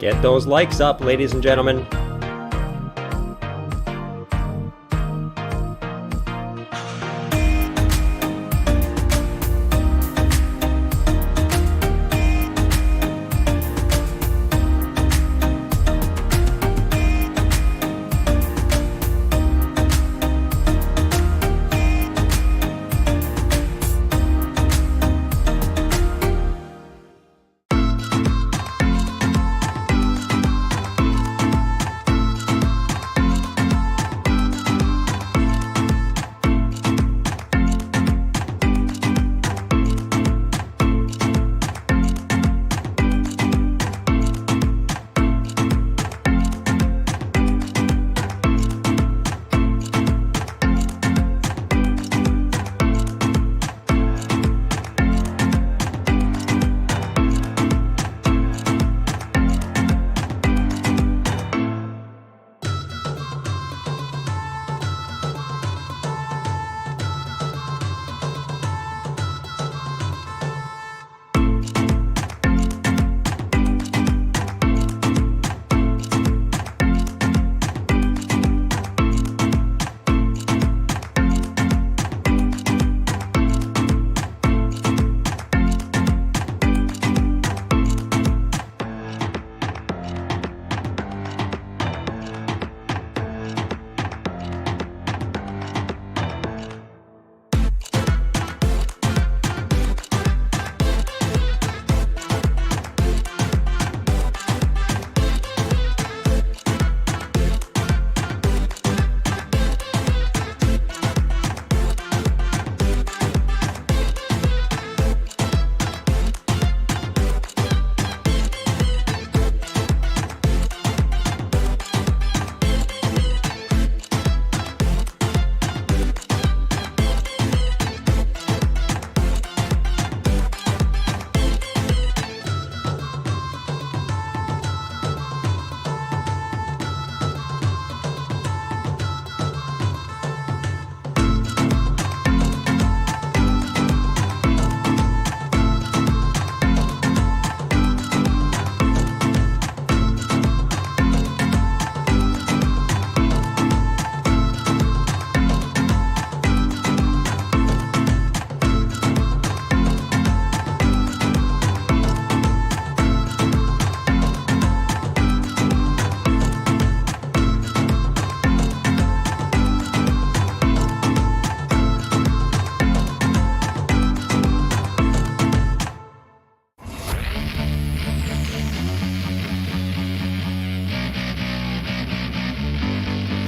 Get those likes up, ladies and gentlemen.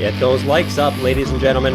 Get those likes up, ladies and gentlemen.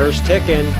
Timers ticking.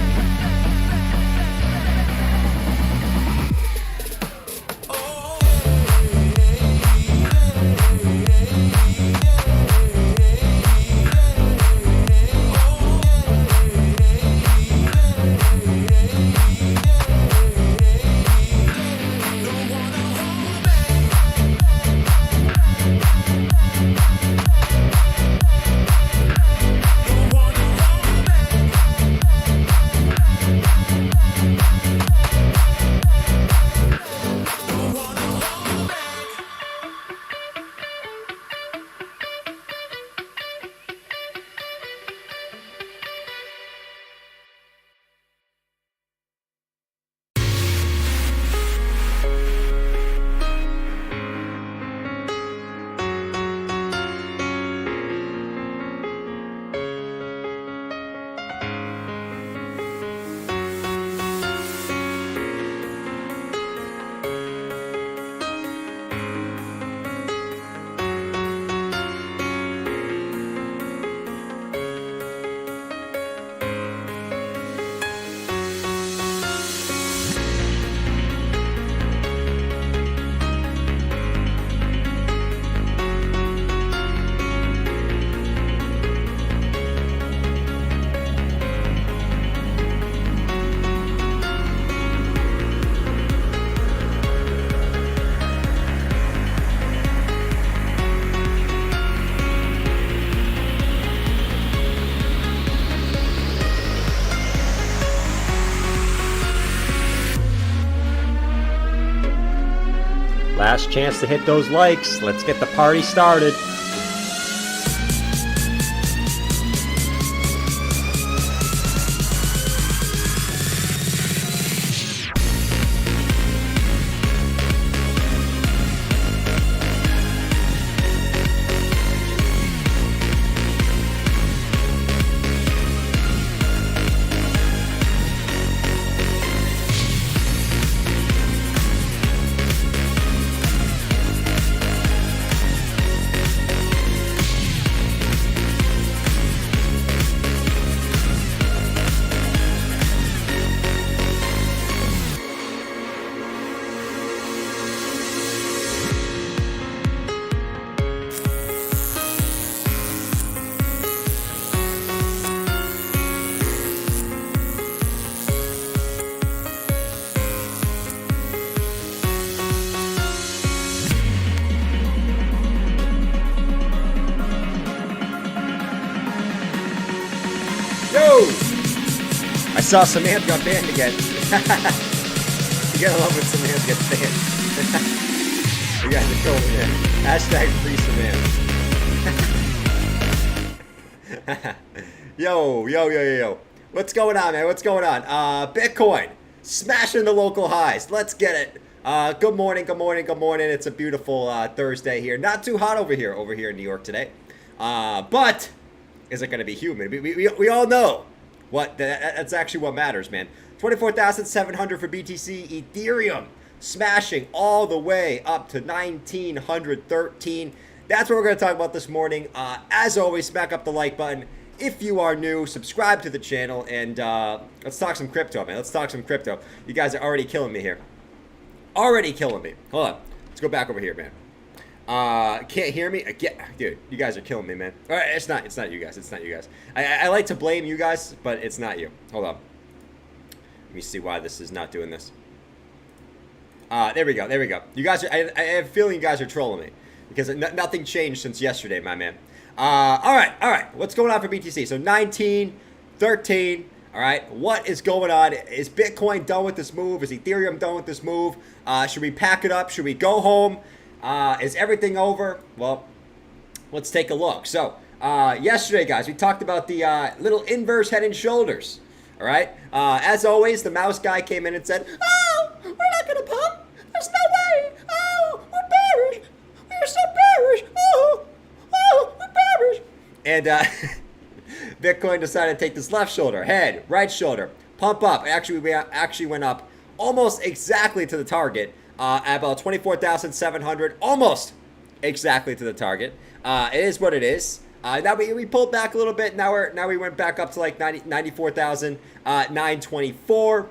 Last chance to hit those likes. Let's get the party started. I saw Samantha got banned again. You gotta love when Samantha gets banned. You guys are cool, man. Hashtag free Samantha. Yo. What's going on, man? What's going on? Bitcoin smashing the local highs. Let's get it. Good morning. It's a beautiful Thursday here. Not too hot over here in New York today. But is it going to be humid? We all know what that's actually what matters, man. 24,700 for BTC. Ethereum smashing all the way up to 1,913. That's what we're going to talk about this morning. As always, smack up the like button. If you are new, subscribe to the channel, and let's talk some crypto, man. Let's talk some crypto. You guys are already killing me here. Already killing me. Hold on. Let's go back over here, man. Can't hear me? Dude, you guys are killing me, man. All right, it's not you guys. It's not you guys. I like to blame you guys, but it's not you. Hold on. Let me see why this is not doing this. There we go. You guys are, I have a feeling you guys are trolling me because nothing changed since yesterday, my man. All right. What's going on for BTC? So 1913. All right. What is going on? Is Bitcoin done with this move? Is Ethereum done with this move? Should we pack it up? Should we go home? Is everything over? Well, let's take a look. So, yesterday, guys, we talked about the little inverse head and shoulders. All right. As always, the mouse guy came in and said, "Oh, we're not going to pump. There's no way. Oh, we're bearish. We're so bearish. Oh, we're bearish." And Bitcoin decided to take this left shoulder, head, right shoulder, pump up. Actually, we actually went up almost exactly to the target. At about 24,700, almost exactly to the target. It is what it is. Now we pulled back a little bit. Now we went back up to like 94,924.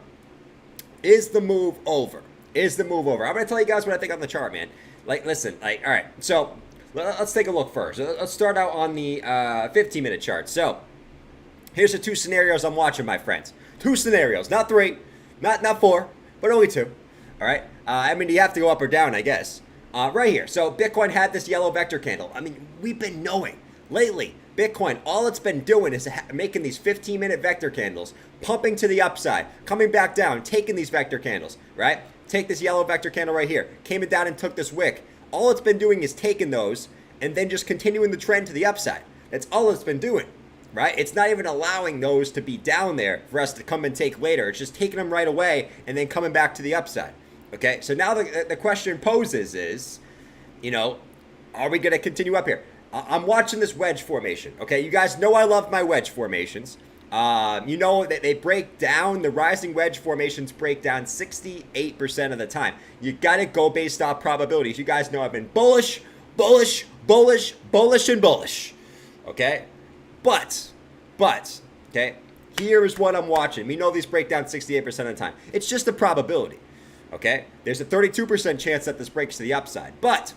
Is the move over? Is the move over? I'm gonna tell you guys what I think on the chart, man. Like, listen, like, all right. So let's take a look first. Let's start out on the 15-minute chart. So here's the 2 scenarios I'm watching, my friends. 2 scenarios, not 3, not 4, but only 2. All right. I mean, you have to go up or down, I guess. Right here. So Bitcoin had this yellow vector candle. I mean, we've been knowing lately, Bitcoin, all it's been doing is making these 15-minute vector candles, pumping to the upside, coming back down, taking these vector candles, right? Take this yellow vector candle right here, came it down and took this wick. All it's been doing is taking those and then just continuing the trend to the upside. That's all it's been doing, right? It's not even allowing those to be down there for us to come and take later. It's just taking them right away and then coming back to the upside. Okay, so now the question poses is, you know, are we going to continue up here? I'm watching this wedge formation. Okay, you guys know I love my wedge formations. You know that they break down, the rising wedge formations break down 68% of the time. You got to go based off probabilities. You guys know I've been bullish, bullish, bullish, bullish, and bullish. Okay, but, okay, here is what I'm watching. We know these break down 68% of the time. It's just a probability. Okay, there's a 32% chance that this breaks to the upside. But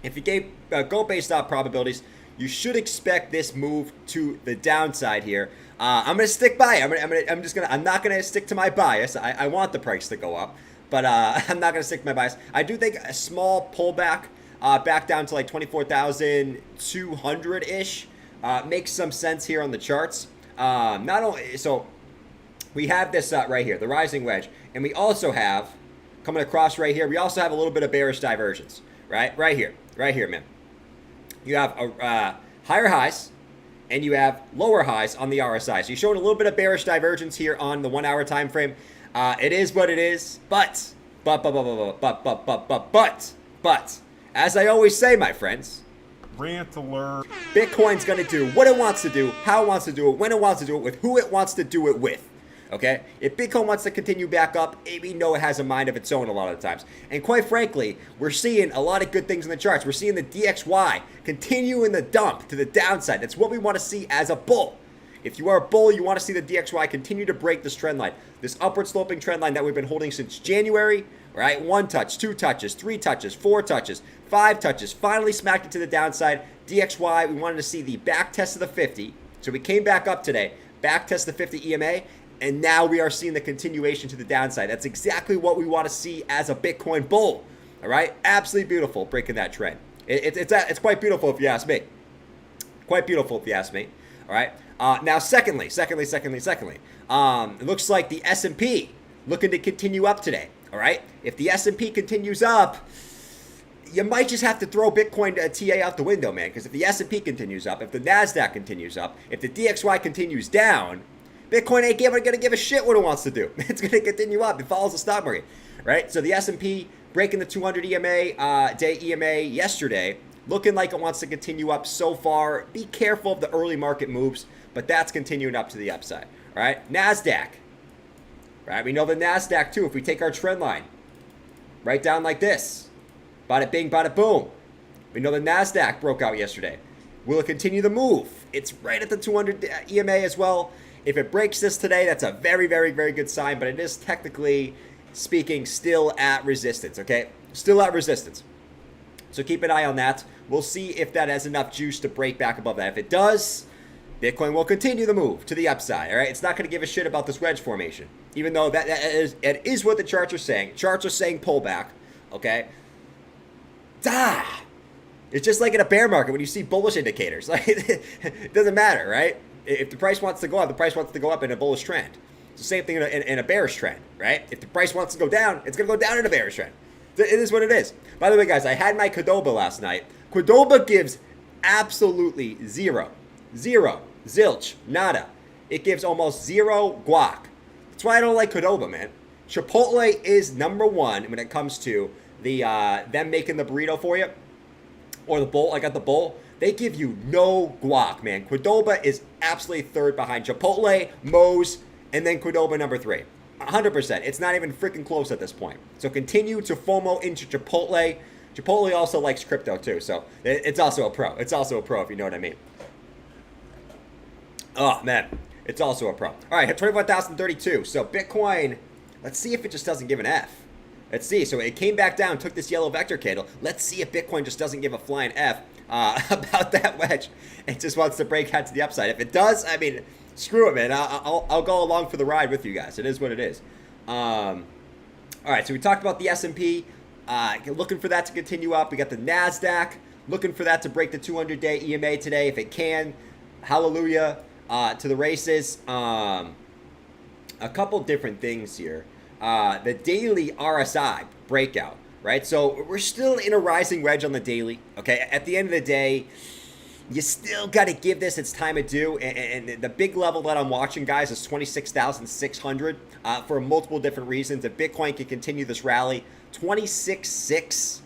if you go based off probabilities, you should expect this move to the downside here. I'm gonna stick by it. I'm not gonna stick to my bias. I want the price to go up, but I'm not gonna stick to my bias. I do think a small pullback back down to like 24,200 ish makes some sense here on the charts. Not only so. We have this right here, the rising wedge, and we also have, coming across right here, we also have a little bit of bearish divergence, right? Right here, man. You have higher highs, and you have lower highs on the RSI. So you're showing a little bit of bearish divergence here on the 1 hour time frame. It is what it is, but, as I always say, my friends, rant alert. Bitcoin's gonna do what it wants to do, how it wants to do it, when it wants to do it, with who it wants to do it with. Okay, if Bitcoin wants to continue back up, we know it has a mind of its own a lot of the times. And quite frankly, we're seeing a lot of good things in the charts. We're seeing the DXY continue in the dump to the downside. That's what we want to see as a bull. If you are a bull, you want to see the DXY continue to break this trend line, this upward sloping trend line that we've been holding since January. Right, 1 touch, 2 touches, 3 touches, 4 touches, 5 touches. Finally smacked it to the downside. DXY, we wanted to see the back test of the 50. So we came back up today, back test the 50 EMA. And now we are seeing the continuation to the downside. That's exactly what we want to see as a Bitcoin bull. All right, absolutely beautiful, breaking that trend. It's quite beautiful if you ask me. Quite beautiful if you ask me. All right. Now, secondly, it looks like the S&P looking to continue up today. All right. If the S&P continues up, you might just have to throw Bitcoin TA out the window, man. Because if the S&P continues up, if the Nasdaq continues up, if the DXY continues down, Bitcoin ain't going to give a shit what it wants to do. It's going to continue up. It follows the stock market, right? So the S&P breaking the 200 EMA, day EMA yesterday, looking like it wants to continue up so far. Be careful of the early market moves, but that's continuing up to the upside, all right? Nasdaq, right? We know the Nasdaq too. If we take our trend line right down like this, bada bing, bada boom. We know the Nasdaq broke out yesterday. Will it continue the move? It's right at the 200 EMA as well. If it breaks this today, that's a very, very, very good sign, but it is technically speaking still at resistance, okay? Still at resistance. So keep an eye on that. We'll see if that has enough juice to break back above that. If it does, Bitcoin will continue the move to the upside, all right? It's not going to give a shit about this wedge formation, even though it is what the charts are saying. Charts are saying pullback, okay? It's just like in a bear market when you see bullish indicators. Like, it doesn't matter, right? If the price wants to go up, the price wants to go up in a bullish trend. It's the same thing in a bearish trend, right? If the price wants to go down, it's going to go down in a bearish trend. It is what it is. By the way, guys, I had my Qdoba last night. Qdoba gives absolutely zero, zilch, nada. It gives almost zero guac. That's why I don't like Qdoba, man. Chipotle is number one when it comes to the them making the burrito for you, or the bowl. I got the bowl. They give you no guac, man. Qdoba is absolutely third behind Chipotle, Moe's, and then Qdoba number 3. 100%. It's not even freaking close at this point. So continue to FOMO into Chipotle. Chipotle also likes crypto too, so it's also a pro. It's also a pro if you know what I mean. Oh, man. It's also a problem. All right, 21,032. So Bitcoin, let's see if it just doesn't give an F. Let's see. So it came back down, took this yellow vector candle. Let's see if Bitcoin just doesn't give a flying F about that wedge. It just wants to break out to the upside. If it does, I mean, screw it, man. I'll go along for the ride with you guys. It is what it is. All right, so we talked about the S&P. Looking for that to continue up. We got the NASDAQ. Looking for that to break the 200-day EMA today. If it can, hallelujah to the races. A couple different things here. The daily RSI breakout, right? So we're still in a rising wedge on the daily, okay? At the end of the day, you still got to give this its time to do. And the big level that I'm watching, guys, is 26,600 for multiple different reasons. If Bitcoin can continue this rally, 26.6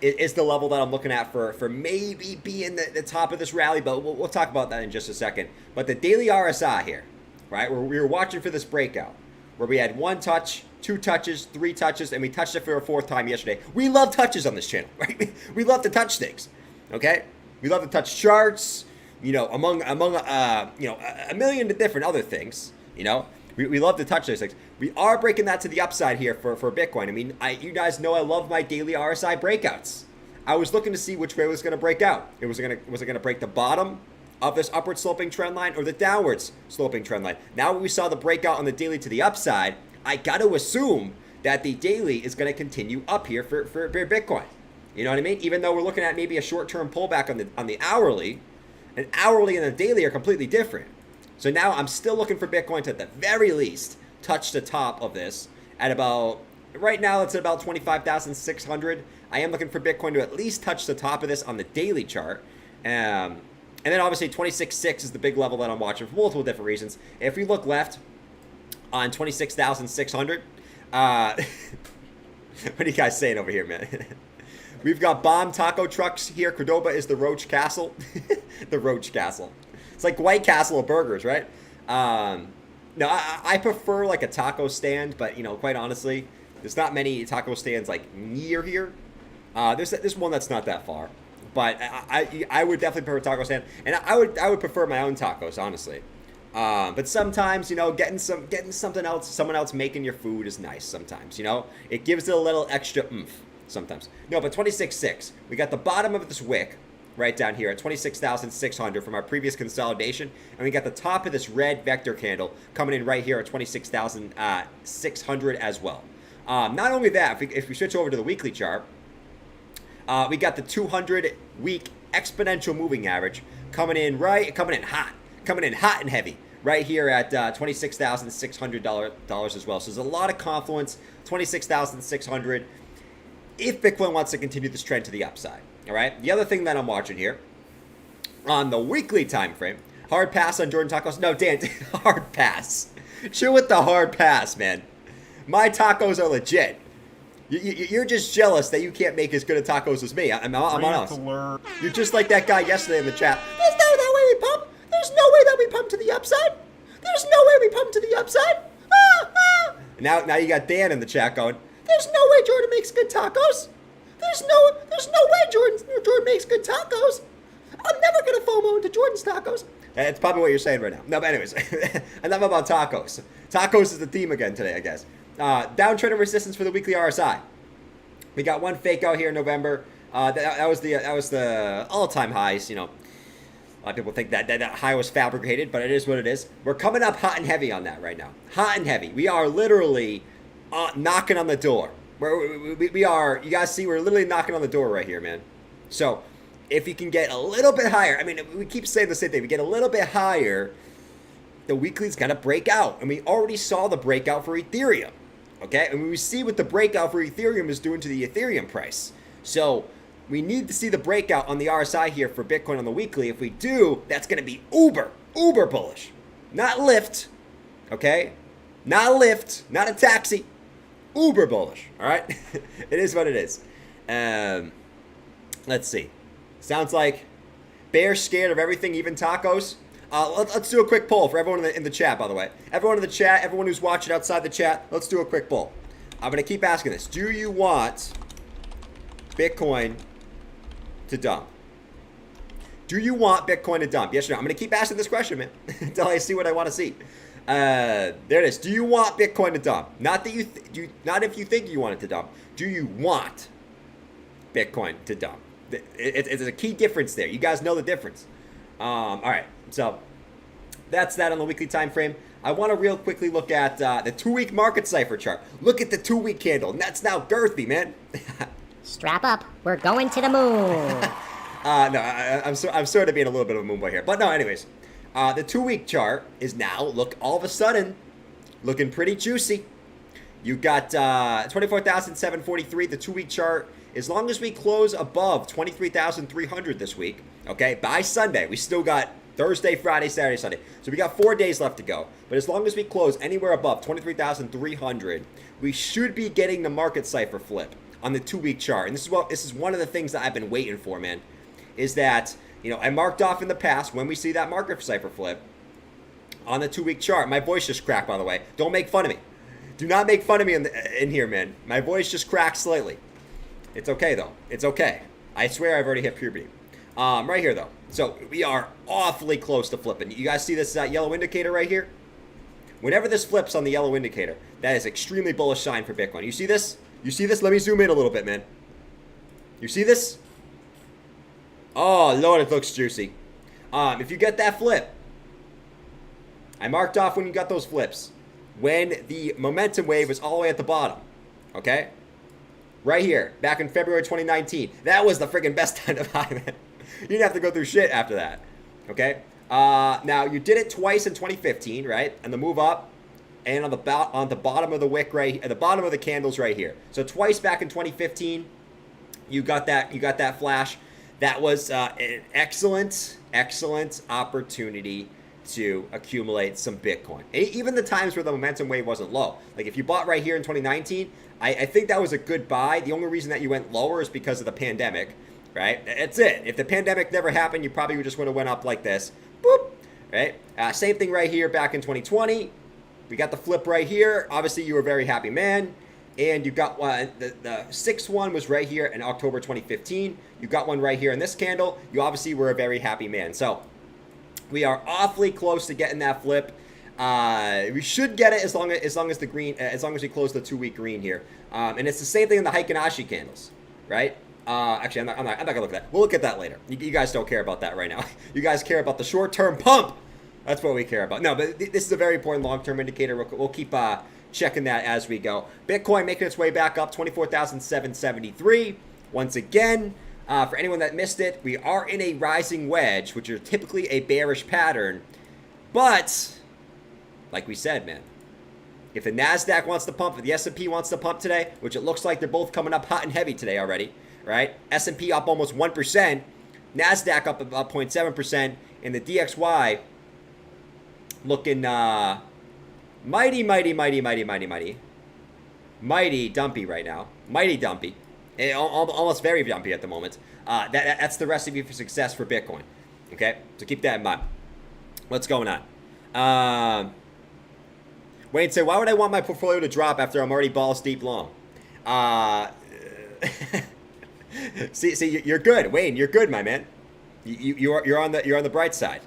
is the level that I'm looking at for maybe being the top of this rally, but we'll talk about that in just a second. But the daily RSI here, right, where we were watching for this breakout, where we had 1 touch, 2 touches, 3 touches, and we touched it for a 4th time yesterday. We love touches on this channel, right? We love to touch things, okay? We love to touch charts, you know, among you know, a million different other things, you know. We love to touch those things. We are breaking that to the upside here for Bitcoin. I mean, you guys know I love my daily RSI breakouts. I was looking to see which way it was going to break out. Was it going to break the bottom of this upward sloping trend line or the downwards sloping trend line? Now we saw the breakout on the daily to the upside, I got to assume that the daily is going to continue up here for Bitcoin. You know what I mean? Even though we're looking at maybe a short-term pullback on the hourly, an hourly and the daily are completely different. So now I'm still looking for Bitcoin to, at the very least, touch the top of this at about, right now it's at about 25,600. I am looking for Bitcoin to at least touch the top of this on the daily chart. And then obviously 26.6 is the big level that I'm watching for multiple different reasons. If we look left on 26,600, what are you guys saying over here, man? We've got bomb taco trucks here. Cordoba is the Roach Castle. The Roach Castle. It's like White Castle of burgers, right? No, I prefer like a taco stand, but you know, quite honestly, there's not many taco stands like near here. There's one that's not that far, but I would definitely prefer a taco stand, and I would prefer my own tacos, honestly. But sometimes, you know, getting something else, someone else making your food is nice. Sometimes, you know, it gives it a little extra oomph. Sometimes, no, but 26.6. We got the bottom of this wick right down here at 26,600 from our previous consolidation, and we got the top of this red vector candle coming in right here at 26,600 as well. Not only that, if we switch over to the weekly chart, we got the 200-week exponential moving average coming in hot and heavy right here at $26,600 as well. So there's a lot of confluence. 26,600. If Bitcoin wants to continue this trend to the upside. All right. The other thing that I'm watching here on the weekly time frame, hard pass on Jordan tacos. No, Dan, hard pass. Chill with the hard pass, man. My tacos are legit. You're just jealous that you can't make as good of tacos as me. I'm honest. You're just like that guy yesterday in the chat. There's no way we pump. There's no way that we pump to the upside. There's no way we pump to the upside. Now you got Dan in the chat going, there's no way Jordan makes good tacos. There's no way Jordan makes good tacos. I'm never gonna FOMO into Jordan's tacos. That's probably what you're saying right now. No, but anyways, enough about tacos. Tacos is the theme again today, I guess. Downtrend and resistance for the weekly RSI. We got one fake out here in November. That was the all-time highs. You know, a lot of people think that high was fabricated, but it is what it is. We're coming up hot and heavy on that right now. Hot and heavy. We are literally knocking on the door. We are, you guys see, we're literally knocking on the door right here, man. So if you can get a little bit higher, I mean, we keep saying the same thing. We get a little bit higher, the weekly's got to break out. And we already saw the breakout for Ethereum. Okay? And we see what the breakout for Ethereum is doing to the Ethereum price. So we need to see the breakout on the RSI here for Bitcoin on the weekly. If we do, that's going to be uber bullish. Not lift. Okay? Not lift. Not a taxi. Uber bullish, all right? It is what it is. Let's see. Sounds like bear scared of everything, even tacos. Let's do a quick poll for everyone in the chat, by the way. Everyone in the chat, everyone who's watching outside the chat, let's do a quick poll. I'm going to keep asking this. Do you want Bitcoin to dump? Do you want Bitcoin to dump? Yes or no? I'm going to keep asking this question, man, until I see what I want to see. There it is. Do you want Bitcoin to dump? Not that not if you think you want it to dump. Do you want Bitcoin to dump? It's a key difference there. You guys know the difference. All right. So that's that on the weekly time frame. I want to real quickly look at the 2-week market cipher chart. Look at the 2-week candle. And that's now girthy, man. Strap up. We're going to the moon. No, I'm sort of being a little bit of a moon boy here. But no, anyways. The 2-week chart is now, look, all of a sudden, looking pretty juicy. You got 24,743, the 2-week chart. As long as we close above 23,300 this week, okay, by Sunday, we still got Thursday, Friday, Saturday, Sunday. So we got 4 days left to go. But as long as we close anywhere above 23,300, we should be getting the market cipher flip on the 2-week chart. And this is one of the things that I've been waiting for, man, is that, you know, I marked off in the past when we see that market cipher flip on the 2-week chart. My voice just cracked, by the way. Don't make fun of me. Do not make fun of me in here, man. My voice just cracked slightly. It's okay, though. It's okay. I swear I've already hit puberty. Right here, though. So we are awfully close to flipping. You guys see this yellow indicator right here? Whenever this flips on the yellow indicator, that is extremely bullish sign for Bitcoin. You see this? You see this? Let me zoom in a little bit, man. You see this? Oh, Lord, it looks juicy. If you get that flip, I marked off when you got those flips. When the momentum wave was all the way at the bottom. Okay? Right here, back in February 2019. That was the friggin' best time to buy, man. You didn't have to go through shit after that. Okay? Now, you did it twice in 2015, right? And the move up. And on the bottom of the wick right at the bottom of the candles right here. So twice back in 2015, you got that flash. That was an excellent opportunity to accumulate some Bitcoin. Even the times where the momentum wave wasn't low. Like if you bought right here in 2019, I think that was a good buy. The only reason that you went lower is because of the pandemic, right? That's it. If the pandemic never happened, you probably just would have went up like this. Boop, right? Same thing right here back in 2020. We got the flip right here. Obviously, you were a very happy man. And you got one, the sixth one was right here in October 2015. You got one right here in this candle. You obviously were a very happy man. So we are awfully close to getting that flip. We should get it as long as the green, as long as we close the 2-week green here. And it's the same thing in the Heikin-Ashi candles, right? Actually, I'm not gonna look at that. We'll look at that later. You guys don't care about that right now. You guys care about the short-term pump. That's what we care about. No, but this is a very important long-term indicator. We'll keep checking that as we go. Bitcoin making its way back up, 24,773. Once again, for anyone that missed it, we are in a rising wedge, which are typically a bearish pattern. But, like we said, man, if the NASDAQ wants to pump, if the S&P wants to pump today, which it looks like they're both coming up hot and heavy today already, right? S&P up almost 1%, NASDAQ up about 0.7%, and the DXY looking mighty dumpy right now. Mighty dumpy. Almost very dumpy at the moment. That's the recipe for success for Bitcoin. Okay? So keep that in mind. What's going on? Wayne said, why would I want my portfolio to drop after I'm already balls deep long? See, you're good, Wayne. You're good, my man. You're on the bright side.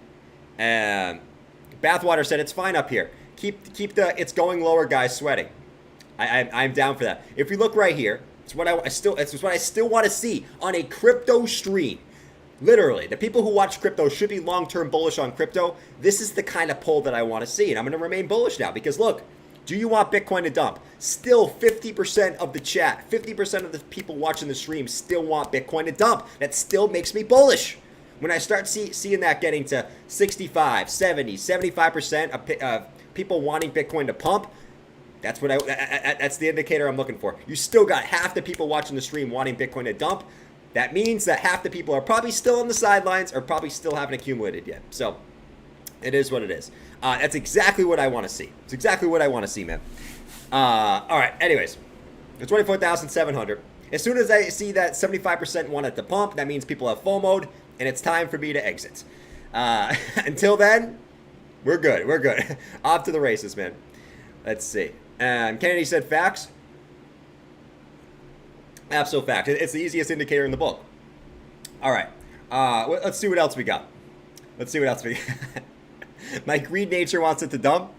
Bathwater said it's fine up here. Keep the it's going lower guys sweating. I'm down for that. If we look right here, it's what I still want to see on a crypto stream. Literally, the people who watch crypto should be long-term bullish on crypto. This is the kind of pull that I want to see, and I'm going to remain bullish now because look, do you want Bitcoin to dump? Still 50% of the chat, 50% of the people watching the stream still want Bitcoin to dump. That still makes me bullish. When I start seeing that getting to 65, 70, 75% of people wanting Bitcoin to pump, that's the indicator I'm looking for. You still got half the people watching the stream wanting Bitcoin to dump. That means that half the people are probably still on the sidelines or probably still haven't accumulated yet. So it is what it is. That's exactly what I want to see. It's exactly what I want to see, man. All right. Anyways, it's 24,700. As soon as I see that 75% want it to pump, that means people have FOMO'd, and it's time for me to exit. Until then, we're good. We're good. Off to the races, man. Let's see. Kennedy said facts. Absolute fact. It's the easiest indicator in the book. All right. Let's see what else we got. Let's see what else we got. My greed nature wants it to dump.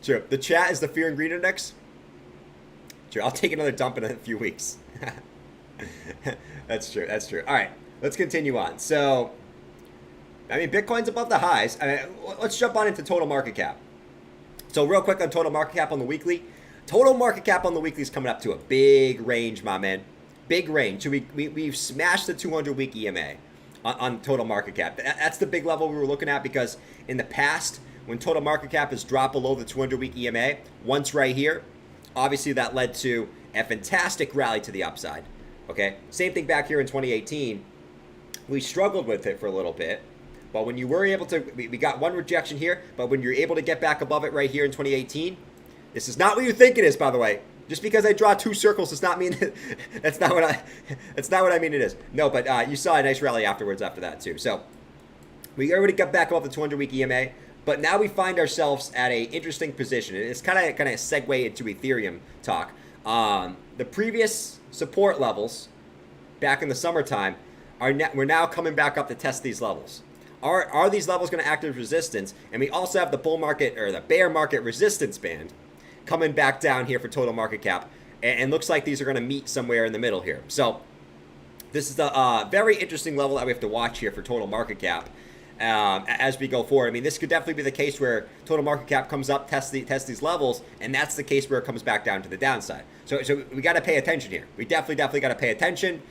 True. The chat is the fear and greed index. True. I'll take another dump in a few weeks. That's true. That's true. All right. Let's continue on. So, I mean, Bitcoin's above the highs. I mean, let's jump on into total market cap. So real quick on total market cap on the weekly. Total market cap on the weekly is coming up to a big range, my man. Big range. So we've smashed the 200-week EMA on total market cap. That's the big level we were looking at, because in the past, when total market cap has dropped below the 200-week EMA, once right here, obviously that led to a fantastic rally to the upside. Okay, same thing back here in 2018. We struggled with it for a little bit, but when you were able to, we got one rejection here, but when you're able to get back above it right here in 2018, this is not what you think it is, by the way. Just because I draw two circles does not mean that's not what I mean it is. No, but you saw a nice rally afterwards after that too. So we already got back above the 200-week EMA, but now we find ourselves at a interesting position. And it's kind of segue into Ethereum talk. The previous support levels back in the summertime we're now coming back up to test these levels. Are these levels going to act as resistance? And we also have the bull market or the bear market resistance band coming back down here for total market cap, and looks like these are going to meet somewhere in the middle here. So this is a very interesting level that we have to watch here for total market cap as we go forward. I mean, this could definitely be the case where total market cap comes up, tests these levels, and that's the case where it comes back down to the downside. So we got to pay attention here. We definitely got to pay attention.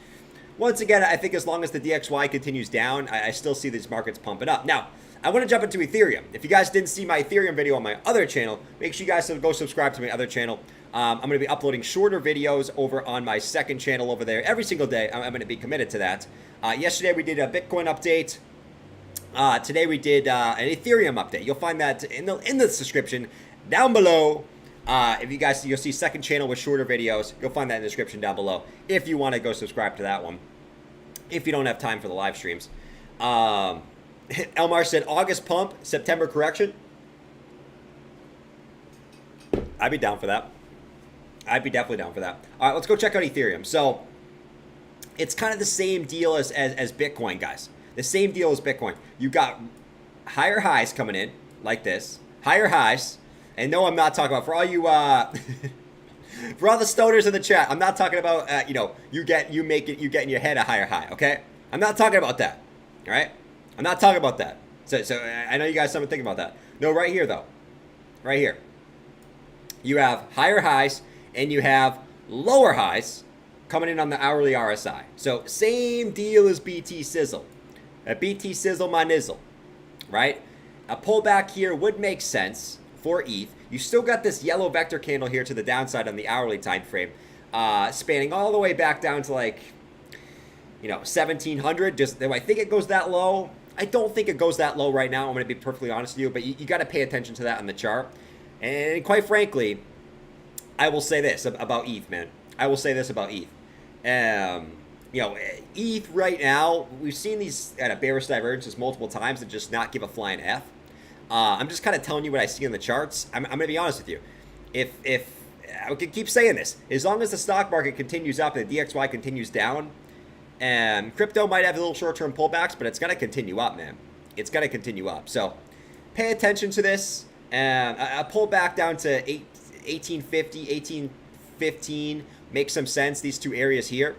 Once again, I think as long as the DXY continues down, I still see these markets pumping up. Now, I want to jump into Ethereum. If you guys didn't see my Ethereum video on my other channel, make sure you guys go subscribe to my other channel. I'm going to be uploading shorter videos over on my second channel over there every single day. I'm going to be committed to that. Yesterday we did a Bitcoin update. Today we did an Ethereum update. You'll find that in the description down below. If you guys, you'll see second channel with shorter videos. You'll find that in the description down below if you want to go subscribe to that one, if you don't have time for the live streams. Elmar said August pump, September correction. I'd be down for that. I'd be definitely down for that. All right, let's go check out Ethereum. So it's kind of the same deal as Bitcoin, guys. The same deal as Bitcoin. You got higher highs coming in like this, higher highs. And no, I'm not talking about, for all you for all the stoners in the chat, I'm not talking about you getting your head a higher high. Okay, I'm not talking about that. All right. I'm not talking about that. So I know you guys haven't thinking about that. No, right here though. Right here. You have higher highs and you have lower highs coming in on the hourly RSI. So same deal as BT Sizzle. A BT Sizzle my nizzle. Right? A pullback here would make sense for ETH. You still got this yellow vector candle here to the downside on the hourly time frame, spanning all the way back down to 1700. Do I think it goes that low? I don't think it goes that low right now. I'm going to be perfectly honest with you, but you got to pay attention to that on the chart. And quite frankly, I will say this about ETH, man. I will say this about ETH. ETH right now, we've seen these at a bearish divergences multiple times and just not give a flying F. I'm just kind of telling you what I see in the charts. I'm going to be honest with you. If I could keep saying this, as long as the stock market continues up and the DXY continues down, and crypto might have a little short-term pullbacks, but it's going to continue up, man. It's going to continue up. So pay attention to this. A pullback down to 1850, 1815 makes some sense, these two areas here.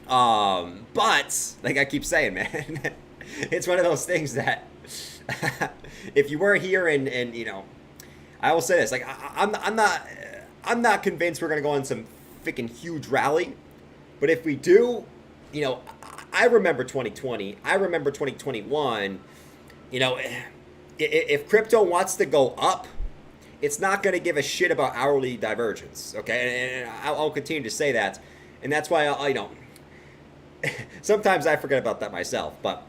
But, like I keep saying, man, it's one of those things that if you were here and I will say this, I'm not convinced we're going to go on some freaking huge rally. But if we do, I remember 2020. I remember 2021. If crypto wants to go up, it's not going to give a shit about hourly divergence. Okay, and I'll continue to say that, and that's why sometimes I forget about that myself, but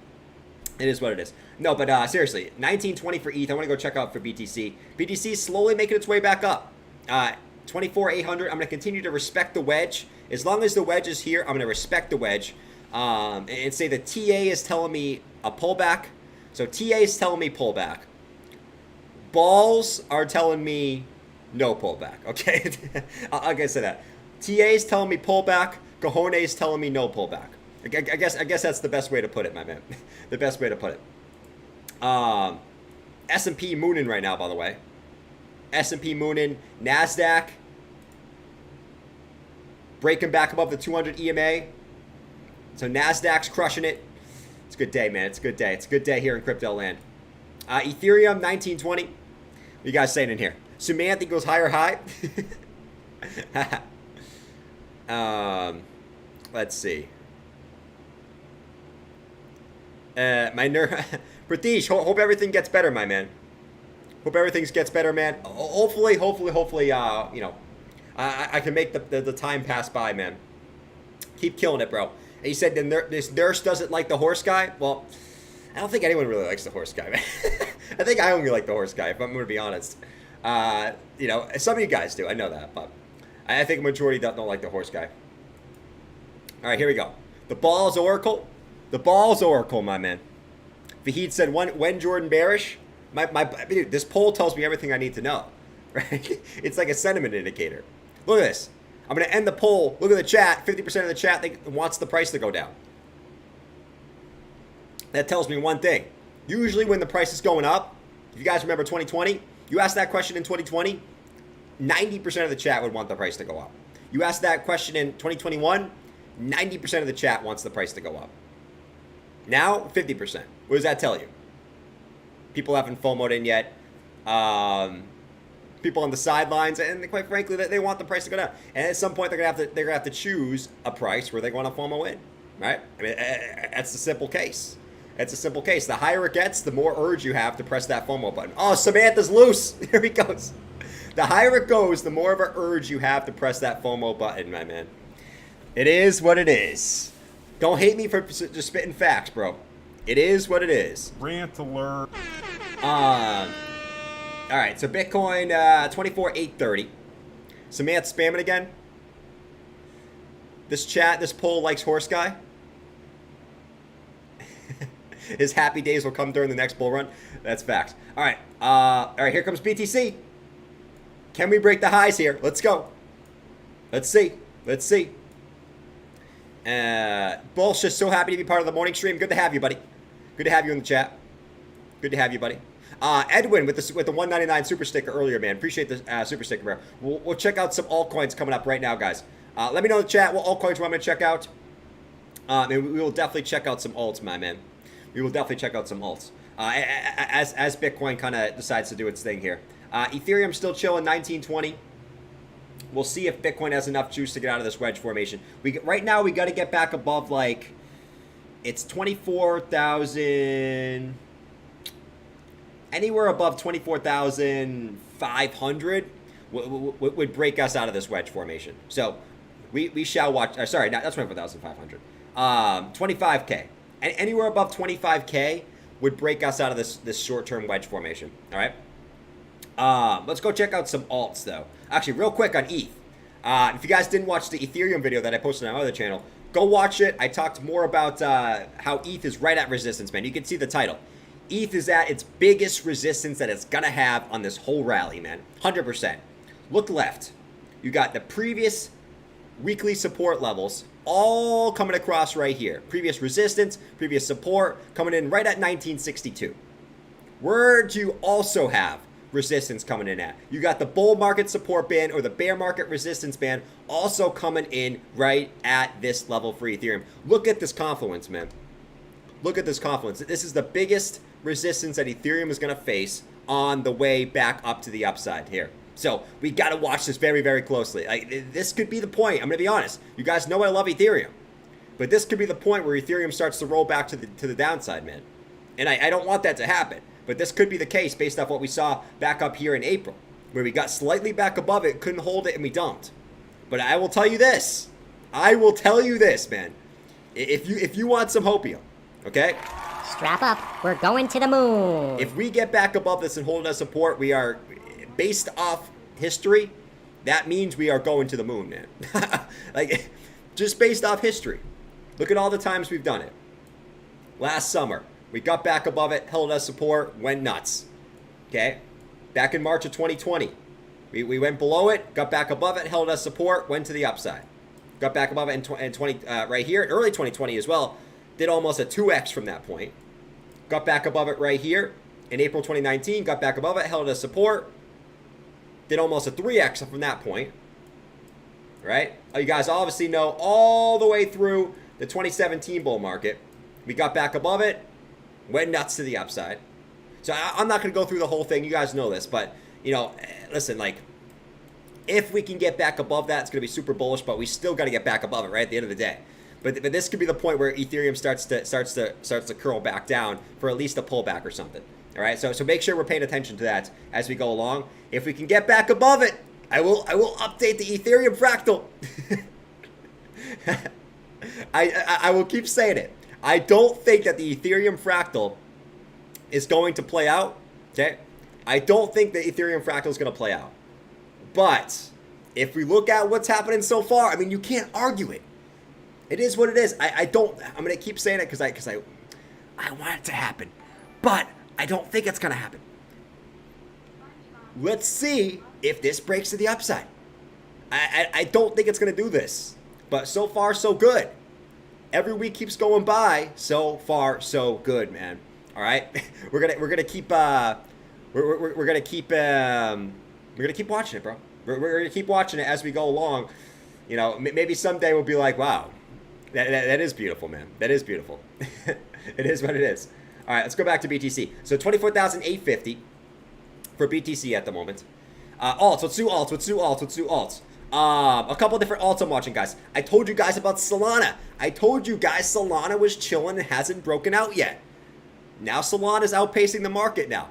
it is what it is. No, but seriously, 1920 for ETH. I want to go check out for BTC. BTC slowly making its way back up. 24,800. I'm going to continue to respect the wedge. As long as the wedge is here, I'm going to respect the wedge and say the TA is telling me a pullback. So TA is telling me pullback. Balls are telling me no pullback. Okay, I'll say that. TA is telling me pullback. Cojones is telling me no pullback. I guess that's the best way to put it, my man. The best way to put it. S&P mooning right now, by the way. S&P mooning. NASDAQ breaking back above the 200 EMA. So NASDAQ's crushing it. It's a good day, man. It's a good day. It's a good day here in crypto land. Ethereum, 1920. What you guys saying in here? Samantha goes higher high. Let's see. Pratish, hope everything gets better, my man. Hope everything gets better, man. Hopefully, you know, I can make the time pass by, man. Keep killing it, bro. And he said this nurse doesn't like the horse guy. Well, I don't think anyone really likes the horse guy, man. I think I only like the horse guy, if I'm going to be honest. You know, some of you guys do. I know that, but I think a majority don't like the horse guy. All right, here we go. The Balls Oracle. The Balls Oracle, my man. Vahid said, when Jordan bearish? Dude, this poll tells me everything I need to know. Right? It's like a sentiment indicator. Look at this. I'm going to end the poll. Look at the chat. 50% of the chat wants the price to go down. That tells me one thing. Usually when the price is going up, if you guys remember 2020, you asked that question in 2020, 90% of the chat would want the price to go up. You asked that question in 2021, 90% of the chat wants the price to go up. Now, 50%. What does that tell you? People haven't FOMO'd in yet. People on the sidelines, and quite frankly, they want the price to go down. And at some point, they're gonna have to choose a price where they want to FOMO in, right? I mean, that's the simple case. It's a simple case. The higher it gets, the more urge you have to press that FOMO button. Oh, Samantha's loose. Here he goes. The higher it goes, the more of an urge you have to press that FOMO button, my man. It is what it is. Don't hate me for just spitting facts, bro. It is what it is. Rant alert. All right, so Bitcoin 24,830. Samantha spamming again. This poll likes horse guy. His happy days will come during the next bull run. That's facts. All right, here comes BTC. Can we break the highs here? Let's go. Let's see. Bull's just so happy to be part of the morning stream. Good to have you, buddy. Good to have you in the chat. Good to have you, buddy. Edwin with the 199 super sticker earlier, man. Appreciate the super sticker, bro. We'll check out some altcoins coming up right now, guys. Let me know in the chat what altcoins you want me to check out. And we will definitely check out some alts, my man. We will definitely check out some alts as Bitcoin kind of decides to do its thing here. Ethereum still chilling 1920. We'll see if Bitcoin has enough juice to get out of this wedge formation. Right now we got to get back above like it's 24,000. Anywhere above 24,500 would break us out of this wedge formation. So we shall watch. Sorry, not 24,500. 25K. Anywhere above 25K would break us out of this short-term wedge formation. All right. Let's go check out some alts though. Actually, real quick on ETH. If you guys didn't watch the Ethereum video that I posted on my other channel, go watch it. I talked more about how ETH is right at resistance, man. You can see the title. ETH is at its biggest resistance that it's gonna have on this whole rally, man. 100%. Look left. You got the previous weekly support levels all coming across right here. Previous resistance, previous support coming in right at 1962. Where do you also have resistance coming in at? You got the bull market support band or the bear market resistance band also coming in right at this level for Ethereum. Look at this confluence, man. Look at this confluence. This is the biggest resistance that Ethereum is going to face on the way back up to the upside here. So we got to watch this very, very closely. This could be the point. I'm going to be honest. You guys know I love Ethereum. But this could be the point where Ethereum starts to roll back to the downside, man. And I don't want that to happen. But this could be the case based off what we saw back up here in April, where we got slightly back above it, couldn't hold it, and we dumped. But I will tell you this. Man. If you want some hopium, okay? Strap up. We're going to the moon. If we get back above this and hold as support, we are, based off history, that means we are going to the moon, man. Like, just based off history. Look at all the times we've done it. Last summer, we got back above it, held as support, went nuts. Okay? Back in March of 2020, we went below it, got back above it, held as support, went to the upside. got back above it in 20 right here, early 2020 as well. Did almost a 2x from that point. Got back above it right here in April 2019. Got back above it, held as support. Did almost a 3x from that point. Right? You guys obviously know all the way through the 2017 bull market, we got back above it, went nuts to the upside. So I'm not going to go through the whole thing. You guys know this, but you know, listen, like, if we can get back above that, it's going to be super bullish, but we still got to get back above it, right, at the end of the day. But this could be the point where Ethereum starts to curl back down for at least a pullback or something. All right, so make sure we're paying attention to that as we go along. If we can get back above it, I will update the Ethereum fractal. I will keep saying it. I don't think that the Ethereum fractal is going to play out. Okay, I don't think the Ethereum fractal is going to play out. But if we look at what's happening so far, I mean, you can't argue it. It is what it is. I'm going to keep saying it because I want it to happen, but I don't think it's going to happen. Let's see if this breaks to the upside. I don't think it's going to do this, but so far so good. Every week keeps going by. So far so good, man. All right, we're gonna keep watching it, bro. We're gonna keep watching it as we go along. You know, maybe someday we'll be like, wow, that is beautiful, man. That is beautiful. It is what it is. All right, let's go back to BTC. So 24,850 for BTC at the moment. Alts. Let's do alts. A couple different alts I'm watching, guys. I told you guys about Solana. I told you guys Solana was chilling and hasn't broken out yet. Now Solana's outpacing the market now.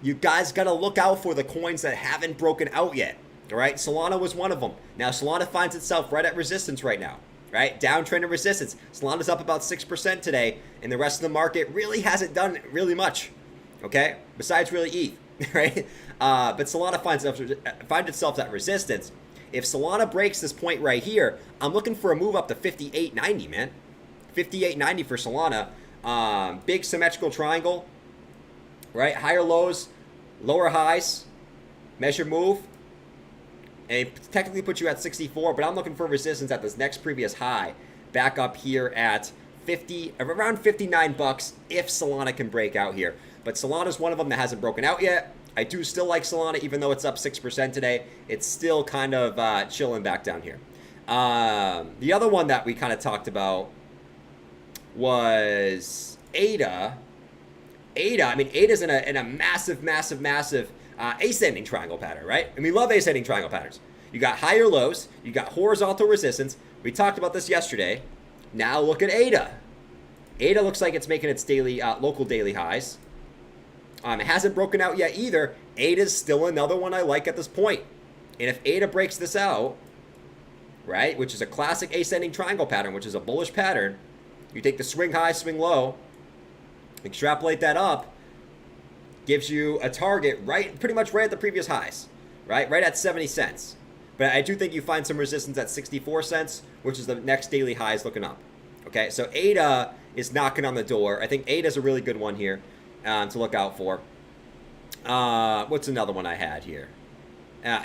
You guys got to look out for the coins that haven't broken out yet. All right, Solana was one of them. Now Solana finds itself right at resistance right now. Right, downtrend and resistance. Solana's up about 6% today, and the rest of the market really hasn't done really much. Okay, besides really ETH, right? But Solana finds itself at resistance. If Solana breaks this point right here, I'm looking for a move up to 58.90, man. 58.90 for Solana. Big symmetrical triangle, right? Higher lows, lower highs, measure move. And it technically puts you at 64, but I'm looking for resistance at this next previous high, back up here at around 59 bucks if Solana can break out here. But Solana's one of them that hasn't broken out yet. I do still like Solana, even though it's up 6% today. It's still kind of chilling back down here. The other one that we kind of talked about was ADA. I mean, ADA's in a massive ascending triangle pattern, right? And we love ascending triangle patterns. You got higher lows, you got horizontal resistance. We talked about this yesterday. Now look at ADA. ADA looks like it's making its daily local daily highs. It hasn't broken out yet either. ADA's still another one I like at this point. And if ADA breaks this out, right, which is a classic ascending triangle pattern, which is a bullish pattern, you take the swing high, swing low, extrapolate that up, gives you a target pretty much right at the previous highs, right at 70 cents. But I do think you find some resistance at 64 cents, which is the next daily highs looking up. Okay, so ADA is knocking on the door. I think ADA is a really good one here to look out for. What's another one I had here?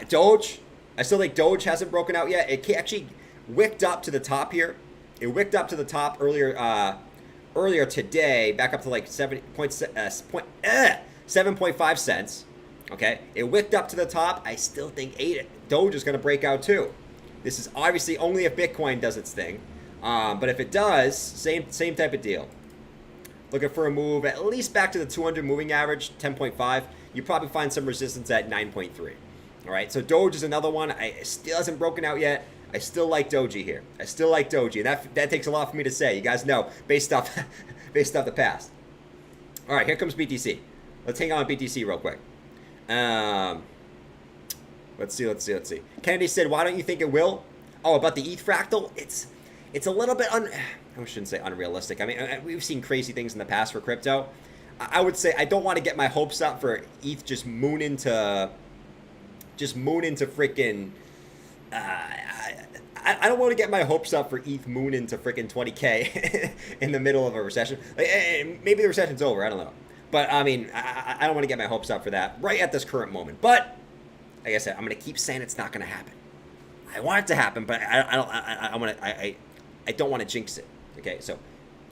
Doge. I still think Doge hasn't broken out yet. It actually wicked up to the top here. It wicked up to the top earlier today, back up to like 7.5 cents. Okay, it wicked up to the top. I still think Doge is going to break out too. This is obviously only if Bitcoin does its thing, but if it does, same type of deal. Looking for a move at least back to the 200 moving average, 10.5. You probably find some resistance at 9.3. All right, so Doge is another one. It still hasn't broken out yet. I still like Doji here. I still like Doji. That takes a lot for me to say. You guys know based off the past. All right, here comes BTC. Let's hang on BTC real quick. Let's see. Kennedy said, "Why don't you think it will?" Oh, about the ETH fractal. It's a little bit I shouldn't say unrealistic. I mean, we've seen crazy things in the past for crypto. I would say I don't want to get my hopes up for ETH just moon into freaking. I don't want to get my hopes up for ETH moon into freaking 20K in the middle of a recession. Maybe the recession's over. I don't know. But, I mean, I don't want to get my hopes up for that right at this current moment. But, like I said, I'm going to keep saying it's not going to happen. I want it to happen, but I don't want to jinx it. Okay, so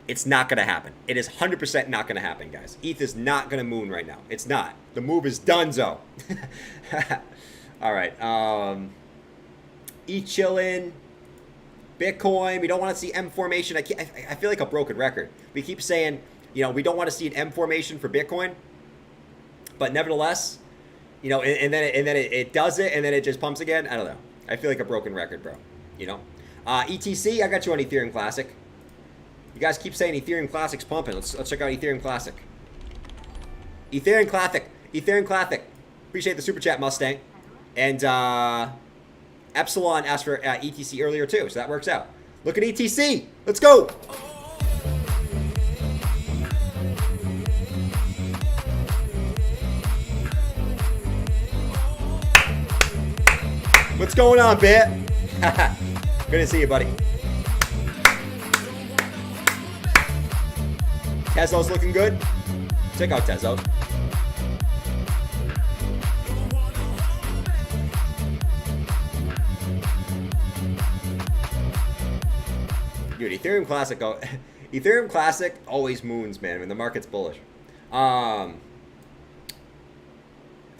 it's not going to happen. It is 100% not going to happen, guys. ETH is not going to moon right now. It's not. The move is donezo. All right. ETH chillin'. Bitcoin. We don't want to see M formation. I feel like a broken record. We keep saying, we don't want to see an M formation for Bitcoin, but nevertheless, and then it does it, and then it just pumps again. I don't know. I feel like a broken record, bro. ETC. I got you on Ethereum Classic. You guys keep saying Ethereum Classic's pumping. Let's check out Ethereum Classic. Ethereum Classic. Ethereum Classic. Appreciate the super chat, Mustang. And Epsilon asked for ETC earlier too, so that works out. Look at ETC. Let's go. What's going on, Bit? Good to see you, buddy. Tezos looking good. Check out Tezo. Dude, Ethereum Classic, Ethereum Classic always moons, man, when the market's bullish. The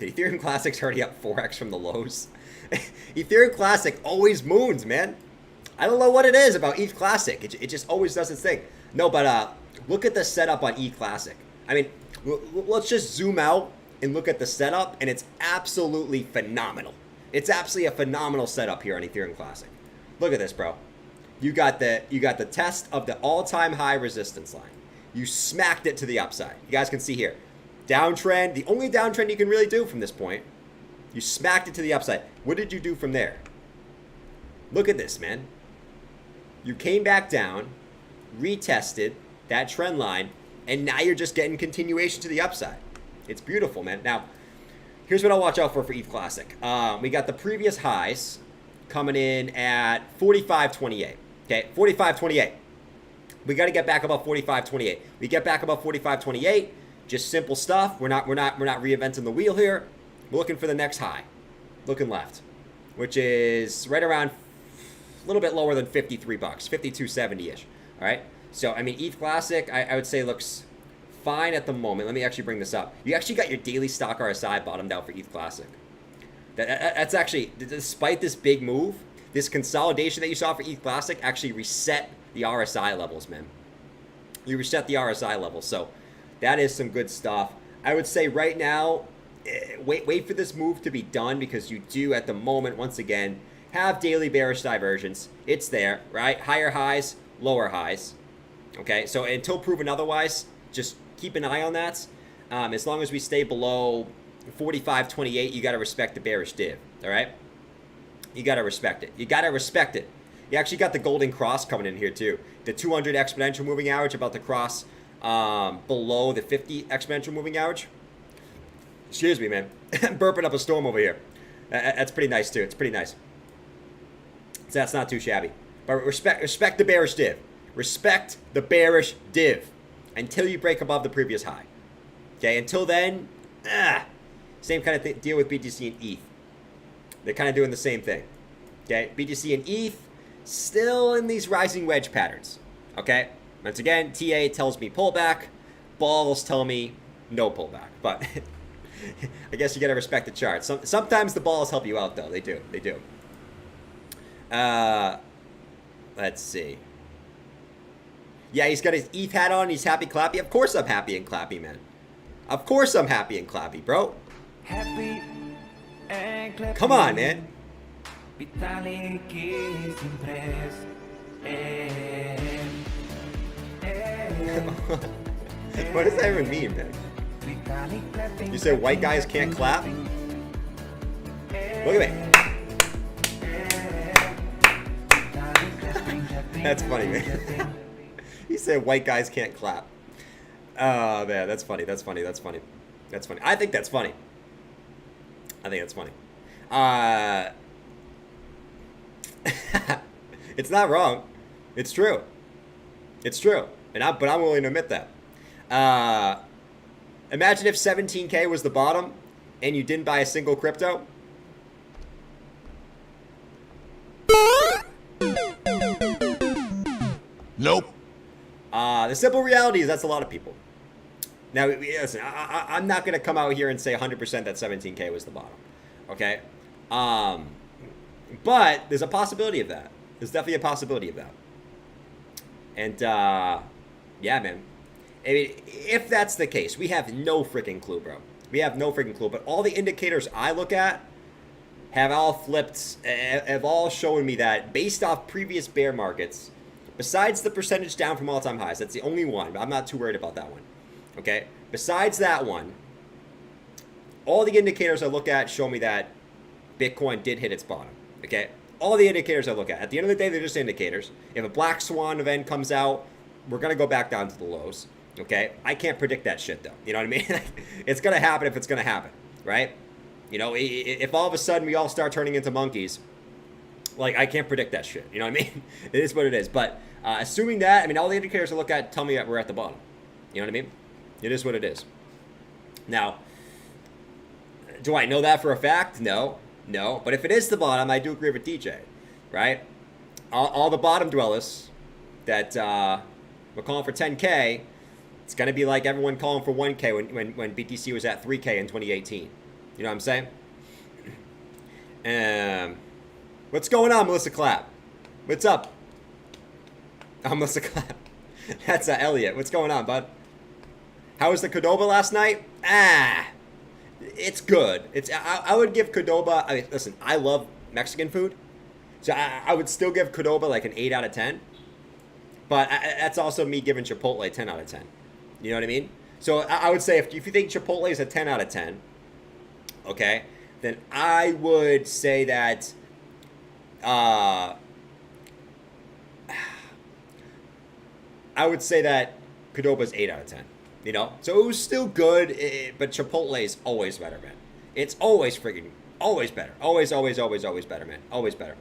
Ethereum Classic's already up 4x from the lows. Ethereum Classic always moons, man. I don't know what it is about ETH Classic. It just always does its thing. No, but look at the setup on ETH Classic. I mean, let's just zoom out and look at the setup, and it's absolutely phenomenal. It's absolutely a phenomenal setup here on Ethereum Classic. Look at this, bro. You got the test of the all-time high resistance line. You smacked it to the upside. You guys can see here. Downtrend, the only downtrend you can really do from this point. You smacked it to the upside. What did you do from there? Look at this, man. You came back down, retested that trend line, and now you're just getting continuation to the upside. It's beautiful, man. Now, here's what I'll watch out for ETH Classic. We got the previous highs coming in at 45.28. Okay, 45.28. We got to get back above 45.28. We get back above 45.28. Just simple stuff. We're not reinventing the wheel here. We're looking for the next high. Looking left, which is right around a little bit lower than 53 bucks, 52.70-ish. All right. So, I mean, ETH Classic, I would say looks fine at the moment. Let me actually bring this up. You actually got your daily stock RSI bottomed out for ETH Classic. That's actually, despite this big move, this consolidation that you saw for ETH Classic actually reset the RSI levels, man. You reset the RSI levels. So, that is some good stuff. I would say right now, wait for this move to be done, because you do at the moment, once again, have daily bearish divergence. It's there, right? Higher highs, lower highs. Okay, so until proven otherwise, just keep an eye on that. As long as we stay below 45.28, you got to respect the bearish div, all right? You got to respect it. You got to respect it. You actually got the golden cross coming in here too. The 200 exponential moving average about to cross below the 50 exponential moving average. Excuse me, man. I'm burping up a storm over here. That's pretty nice too. It's pretty nice. So that's not too shabby. But respect the bearish div. Respect the bearish div until you break above the previous high. Okay, until then, same kind of deal with BTC and ETH. They're kind of doing the same thing. Okay, BTC and ETH still in these rising wedge patterns. Okay, once again, TA tells me pullback. Balls tell me no pullback. But I guess you got to respect the chart. Sometimes the balls help you out, though. They do. They do. Let's see. Yeah, he's got his ETH hat on. He's happy clappy. Of course I'm happy and clappy, man. Of course I'm happy and clappy, bro. Happy and clappy. Come on, man. What does that even mean, man? You say white guys can't clap? Look at me. That's funny, man. He said white guys can't clap. Oh, man, that's funny. That's funny. That's funny. That's funny. I think that's funny. I think that's funny. It's not wrong. It's true. It's true. But I'm willing to admit that. Imagine if 17K was the bottom and you didn't buy a single crypto. Nope. The simple reality is that's a lot of people. Now, listen, I'm not going to come out here and say 100% that 17K was the bottom. Okay? But there's a possibility of that. There's definitely a possibility of that. And, yeah, man. I mean, if that's the case, we have no freaking clue, bro. We have no freaking clue. But all the indicators I look at have all flipped, have all shown me that based off previous bear markets, besides the percentage down from all-time highs, that's the only one. I'm not too worried about that one. Okay? Besides that one, all the indicators I look at show me that Bitcoin did hit its bottom. Okay? All the indicators I look at. At the end of the day, they're just indicators. If a black swan event comes out, we're going to go back down to the lows. Okay? I can't predict that shit, though. You know what I mean? It's going to happen if it's going to happen. Right? You know, if all of a sudden we all start turning into monkeys, like, I can't predict that shit. You know what I mean? It is what it is. But assuming that, I mean, all the indicators I look at tell me that we're at the bottom. You know what I mean? It is what it is. Now, do I know that for a fact? No. No. But if it is the bottom, I do agree with DJ. Right? All the bottom dwellers that were calling for 10K, it's going to be like everyone calling for 1K when BTC was at 3K in 2018. You know what I'm saying? What's going on, Melissa Clapp? What's up? I'm Melissa Clapp. That's Elliot. What's going on, bud? How was the Qdoba last night? It's good. I would give Qdoba, I mean, listen, I love Mexican food. So I would still give Qdoba like an 8 out of 10. But that's also me giving Chipotle 10 out of 10. You know what I mean? So I would say if you think Chipotle is a 10 out of 10, okay, then I would say that I would say that Qdoba's 8 out of 10. You know? So it was still good, but Chipotle is always better, man. It's always freaking, always better. Always, always, always, always better, man. Always better.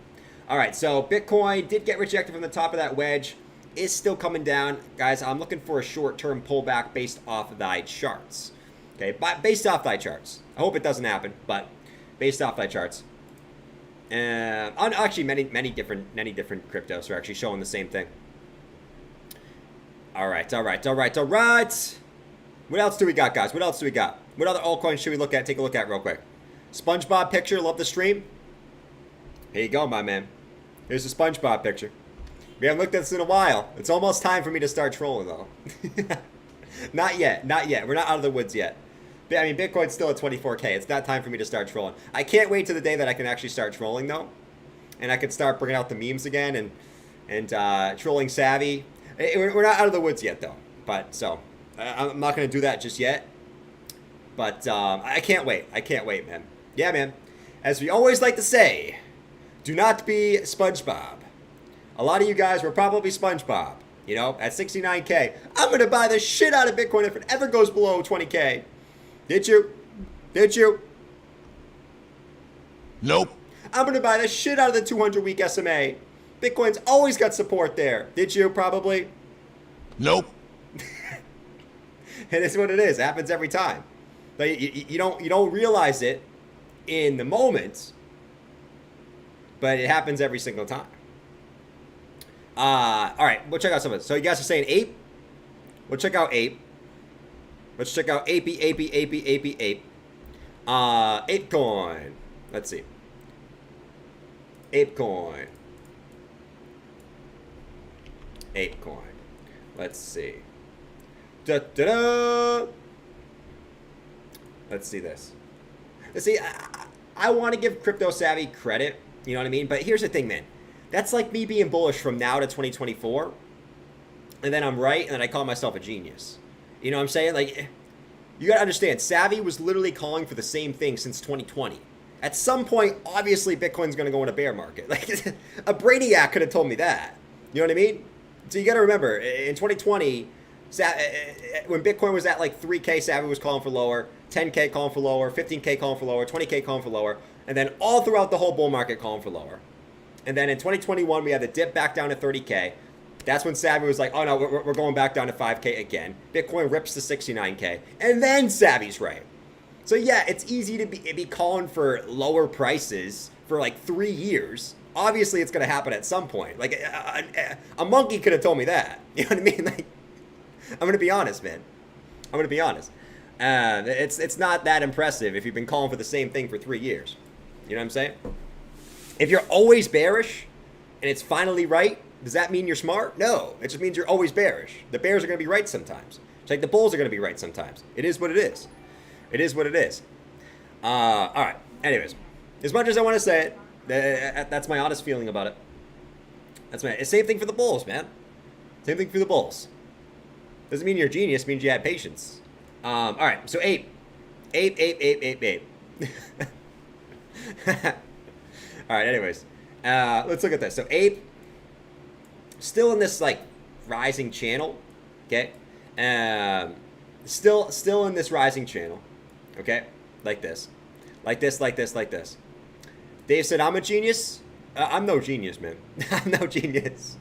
All right, so Bitcoin did get rejected from the top of that wedge. Is still coming down. Guys, I'm looking for a short-term pullback based off of thy charts. Okay, based off thy charts. I hope it doesn't happen, but based off thy charts. Actually, many different cryptos are actually showing the same thing. All right. What else do we got, guys? What else do we got? What other altcoins should we look at? Take a look at real quick. SpongeBob picture. Love the stream. Here you go, my man. Here's the SpongeBob picture. We haven't looked at this in a while. It's almost time for me to start trolling, though. Not yet. We're not out of the woods yet. I mean, Bitcoin's still at 24K. It's not time for me to start trolling. I can't wait to the day that I can actually start trolling, though. And I can start bringing out the memes again and trolling savvy. We're not out of the woods yet, though. But, so, I'm not going to do that just yet. But I can't wait. I can't wait, man. Yeah, man. As we always like to say, do not be SpongeBob. A lot of you guys were probably SpongeBob. You know, at 69K, I'm going to buy the shit out of Bitcoin if it ever goes below 20K. Did you? Did you? Nope. I'm going to buy the shit out of the 200-week SMA. Bitcoin's always got support there. Did you? Probably. Nope. It is what it is. It happens every time. But you don't realize it in the moment, but it happens every single time. All right, we'll check out some of it. So you guys are saying Ape? We'll check out Ape. Let's check out Ape. Apecoin. Let's see. Apecoin. Let's see. Da-da-da! Let's see this. Let's see, I want to give Crypto Savvy credit, you know what I mean? But here's the thing, man. That's like me being bullish from now to 2024, and then I'm right, and then I call myself a genius. You know what I'm saying? Like, you got to understand, Savvy was literally calling for the same thing since 2020. At some point, obviously, Bitcoin's going to go in a bear market. Like, a brainiac could have told me that. You know what I mean? So you got to remember, in 2020, when Bitcoin was at like 3K, Savvy was calling for lower, 10K calling for lower, 15K calling for lower, 20K calling for lower, and then all throughout the whole bull market calling for lower. And then in 2021, we had the dip back down to 30K. That's when Savvy was like, oh no, we're going back down to 5K again. Bitcoin rips to 69K. And then Savvy's right. So yeah, it's easy to be calling for lower prices for like 3 years. obviously it's going to happen at some point. Like a monkey could have told me that. You know what I mean? Like, I'm going to be honest, man. I'm going to be honest. It's not that impressive if you've been calling for the same thing for 3 years. You know what I'm saying? If you're always bearish and it's finally right, does that mean you're smart? No. It just means you're always bearish. The bears are going to be right sometimes. It's like the bulls are going to be right sometimes. It is what it is. It is what it is. All right. Anyways, as much as I want to say it, that's my honest feeling about it. Same thing for the bulls, man. Same thing for the bulls. Doesn't mean you're a genius. It means you had patience. All right. So ape. All right. Anyways, let's look at this. So ape, still in this like rising channel. Okay. Still in this rising channel. Okay. Like this. Dave said, I'm a genius. I'm no genius, man. I'm no genius.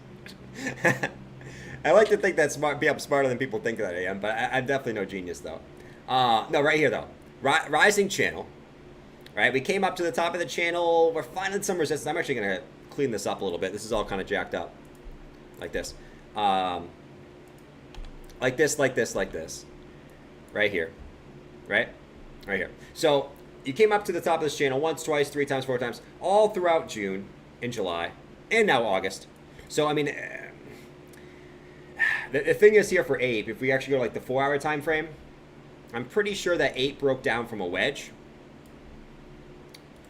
I like to think that I'm smarter than people think that I am, but I'm definitely no genius, though. No, right here, though. Rising channel. Right? We came up to the top of the channel. We're finding some resistance. I'm actually going to clean this up a little bit. This is all kind of jacked up. Like this. Like this. Right here. Right? Right here. So you came up to the top of this channel once, twice, 3 times, 4 times, all throughout June and July, and now August. So, I mean, the thing is here for ape, if we actually go to like the 4-hour time frame, I'm pretty sure that ape broke down from a wedge.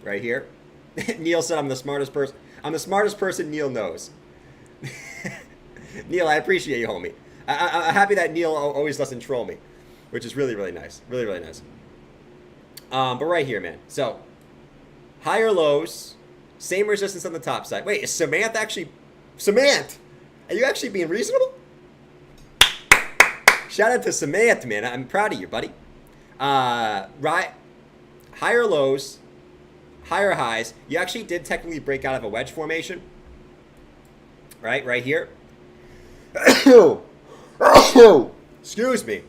Right here. Neil said I'm the smartest person. I'm the smartest person Neil knows. Neil, I appreciate you, homie. I'm happy that Neil always doesn't troll me, which is really, really nice. Really, really nice. But right here, man. So, higher lows, same resistance on the top side. Wait, is Samantha actually... Samantha! Are you actually being reasonable? Shout out to Samantha, man. I'm proud of you, buddy. Right. Higher lows, higher highs. You actually did technically break out of a wedge formation. Right here. Excuse me.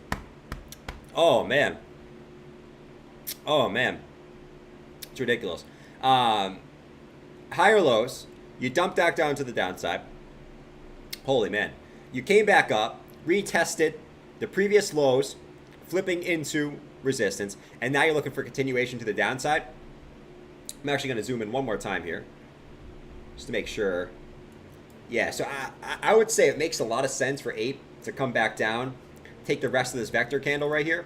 Oh, man. It's ridiculous. Higher lows. You dumped back down to the downside. Holy man. You came back up, retested the previous lows, flipping into resistance, and now you're looking for continuation to the downside. I'm actually going to zoom in one more time here, just to make sure. Yeah, so I would say it makes a lot of sense for ape to come back down, take the rest of this vector candle right here,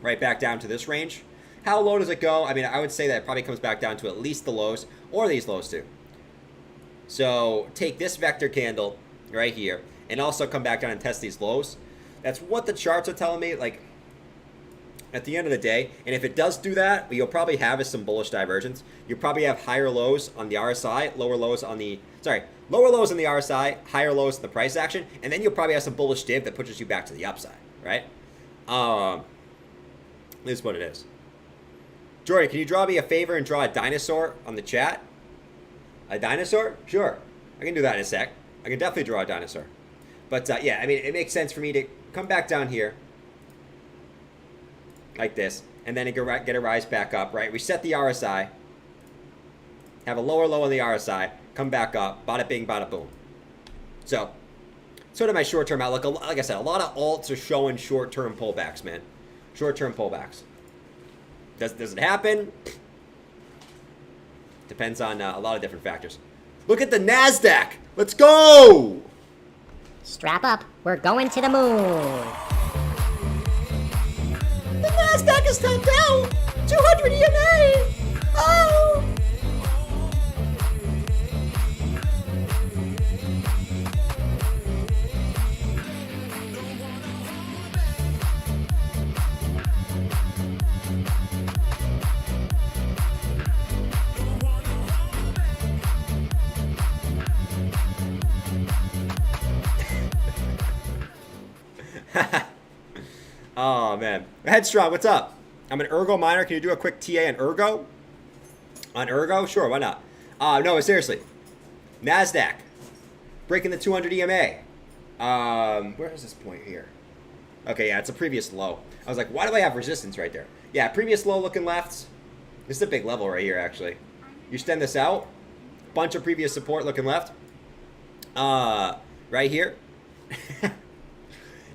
right back down to this range. How low does it go? I mean, I would say that it probably comes back down to at least the lows, or these lows too. So take this vector candle right here, and also come back down and test these lows. That's what the charts are telling me, like, at the end of the day. And if it does do that, what you'll probably have is some bullish divergence. You'll probably have higher lows on the RSI, lower lows on the RSI, higher lows in the price action, and then you'll probably have some bullish div that pushes you back to the upside, right? This is what it is. Jordan, can you draw me a favor and draw a dinosaur on the chat? A dinosaur? Sure. I can do that in a sec. I can definitely draw a dinosaur. But yeah, I mean, it makes sense for me to come back down here like this, and then get a rise back up, right? We set the RSI, have a lower low on the RSI, come back up, bada bing, bada boom. So, sort of my short-term outlook. Like I said, a lot of alts are showing short-term pullbacks, man. Short-term pullbacks. Does it happen? Depends on a lot of different factors. Look at the NASDAQ. Let's go. Strap up. We're going to the moon. The NASDAQ is tapped out. 200 EMA. Oh. Oh, man. Headstrong, what's up? I'm an Ergo miner. Can you do a quick TA on Ergo? On Ergo? Sure, why not? No, seriously. NASDAQ. Breaking the 200 EMA. Where is this point here? Okay, yeah, it's a previous low. I was like, why do I have resistance right there? Yeah, previous low looking left. This is a big level right here, actually. You extend this out. bunch of previous support looking left. Right here.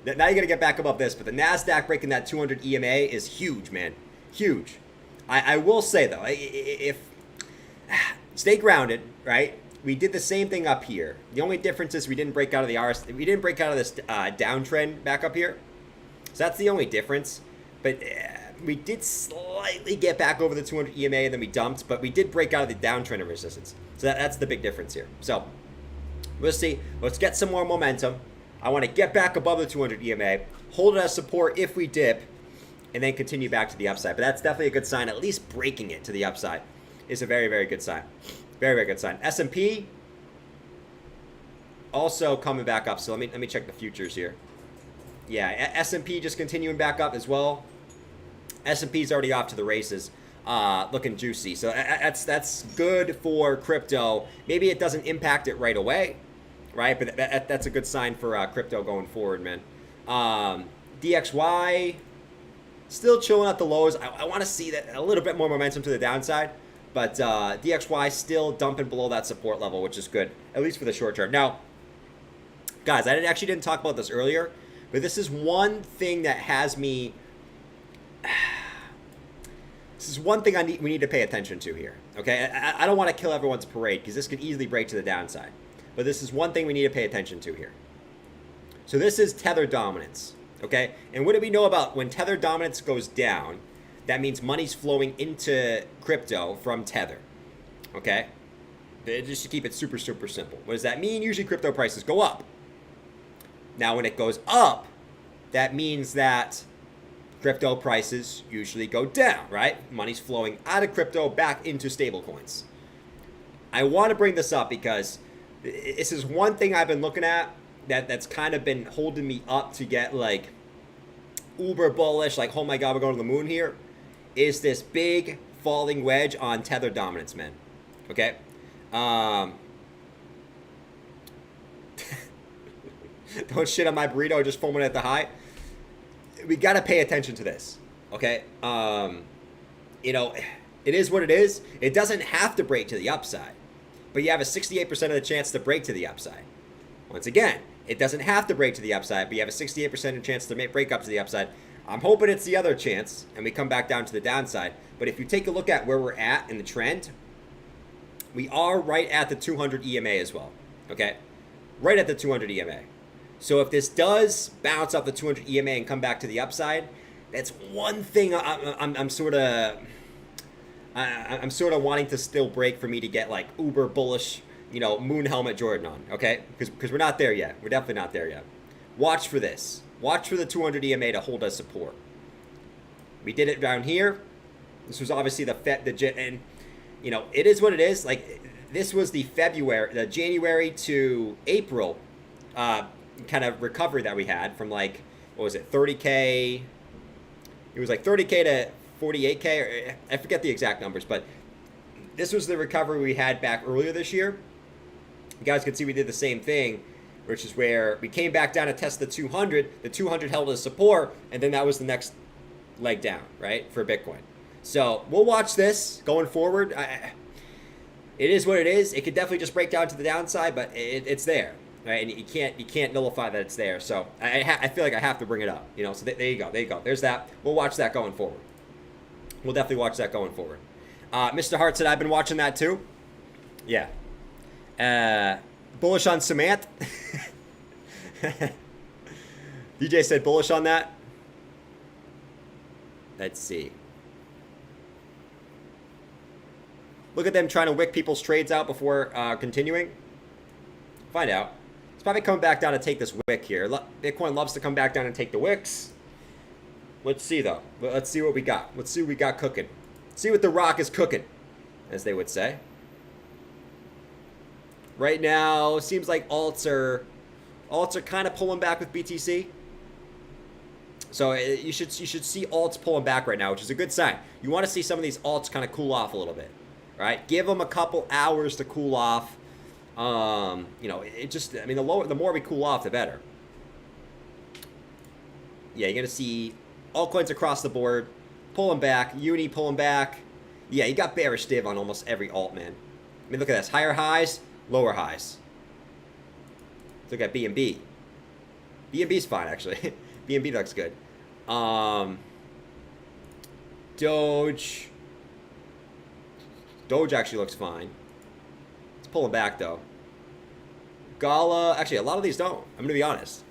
Now you're gonna get back above this, but the Nasdaq breaking that 200 EMA is huge, man. Huge. I will say though, if stay grounded, right? We did the same thing up here. The only difference is we didn't break out of the RS. We didn't break out of this downtrend back up here. So that's the only difference. But we did slightly get back over the 200 EMA and then we dumped, but we did break out of the downtrend of resistance. So that's the big difference here. So we'll see. Let's get some more momentum. I want to get back above the 200 EMA, hold it as support if we dip, and then continue back to the upside. But that's definitely a good sign. At least breaking it to the upside is a very, very good sign. Very, very good sign. S&P also coming back up. So let me check the futures here. Yeah, S&P just continuing back up as well. S&P's already off to the races, looking juicy. So that's good for crypto. Maybe it doesn't impact it right away, right? But that's a good sign for crypto going forward, man. DXY still chilling at the lows. I want to see that a little bit more momentum to the downside. But DXY still dumping below that support level, which is good, at least for the short term. Now, guys, I actually didn't talk about this earlier, but this is one thing that has me... This is one thing we need to pay attention to here, okay? I don't want to kill everyone's parade because this could easily break to the downside. But this is one thing we need to pay attention to here. So this is Tether dominance, okay? And what do we know about when Tether dominance goes down? That means money's flowing into crypto from Tether, okay? Just to keep it super, super simple. What does that mean? Usually crypto prices go up. Now, when it goes up, that means that crypto prices usually go down, right? Money's flowing out of crypto back into stablecoins. I want to bring this up because this is one thing I've been looking at that's kind of been holding me up to get like uber bullish, like, oh my God, we're going to the moon here. Is this big falling wedge on Tether dominance, man. Okay? Don't shit on my burrito, just foaming at the high. We got to pay attention to this, okay? You know, it is what it is. It doesn't have to break to the upside, but you have a 68% of the chance to break to the upside. Once again, it doesn't have to break to the upside, but you have a 68% of chance to break up to the upside. I'm hoping it's the other chance, and we come back down to the downside. But if you take a look at where we're at in the trend, we are right at the 200 EMA as well, okay? Right at the 200 EMA. So if this does bounce off the 200 EMA and come back to the upside, that's one thing I'm sort of wanting to still break for me to get like uber bullish, you know, moon helmet Jordan on, okay? Because we're not there yet. We're definitely not there yet. Watch for this. Watch for the 200 EMA to hold as support. We did it down here. This was obviously and you know, it is what it is. Like, this was the January to April kind of recovery that we had from like, what was it, 30K? It was like 30K to 48K, or I forget the exact numbers, but this was the recovery we had back earlier this year. You guys can see we did the same thing, which is where we came back down to test the 200. The 200 held as support, and then that was the next leg down, right, for Bitcoin. So we'll watch this going forward. It is what it is. It could definitely just break down to the downside, but it's there, right? And you can't nullify that it's there. So I feel like I have to bring it up, you know. So there you go. There's that. We'll watch that going forward. We'll definitely watch that going forward. Mr. Hart said I've been watching that too. Yeah. Bullish on Samant. DJ said bullish on that. Let's see. Look at them trying to wick people's trades out before continuing. Find out. It's probably coming back down to take this wick here. Bitcoin loves to come back down and take the wicks. Let's see, though. Let's see what we got. Let's see what we got cooking. See what the rock is cooking, as they would say. Right now, seems like alts are kind of pulling back with BTC. So you should see alts pulling back right now, which is a good sign. You want to see some of these alts kind of cool off a little bit, right? Give them a couple hours to cool off. You know, the more we cool off, the better. Yeah, you're gonna see altcoins across the board pulling back. Uni pulling back. Yeah, you got bearish div on almost every alt, man. I mean, look at this. Higher highs, lower highs. Let's look at BNB. BNB's fine, actually. BNB looks good. Doge. Doge actually looks fine. It's pulling back, though. Gala. Actually, a lot of these don't. I'm going to be honest.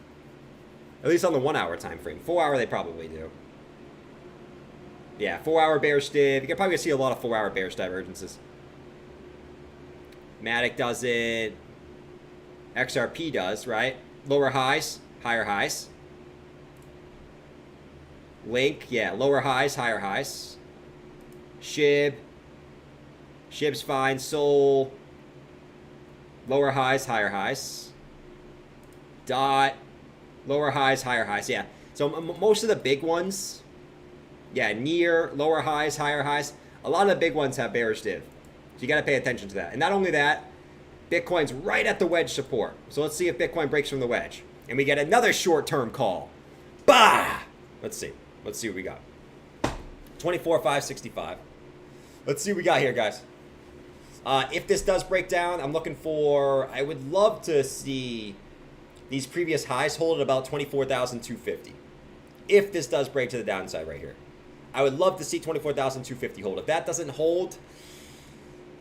At least on the 1 hour time frame. 4 hour, they probably do. Yeah, 4 hour bearish div. You can probably see a lot of 4 hour bearish divergences. Matic doesn't. XRP does, right? Lower highs, higher highs. Link, yeah, lower highs, higher highs. SHIB. SHIB's fine. Sol. Lower highs, higher highs. DOT. Lower highs, higher highs. Yeah. So most of the big ones, yeah, near, lower highs, higher highs. A lot of the big ones have bearish div. So you got to pay attention to that. And not only that, Bitcoin's right at the wedge support. So let's see if Bitcoin breaks from the wedge. And we get another short-term call. Bah! Let's see. Let's see what we got. 24,565. Let's see what we got here, guys. If this does break down, I'm looking for... I would love to see these previous highs hold at about 24,250. If this does break to the downside right here. I would love to see 24,250 hold. If that doesn't hold...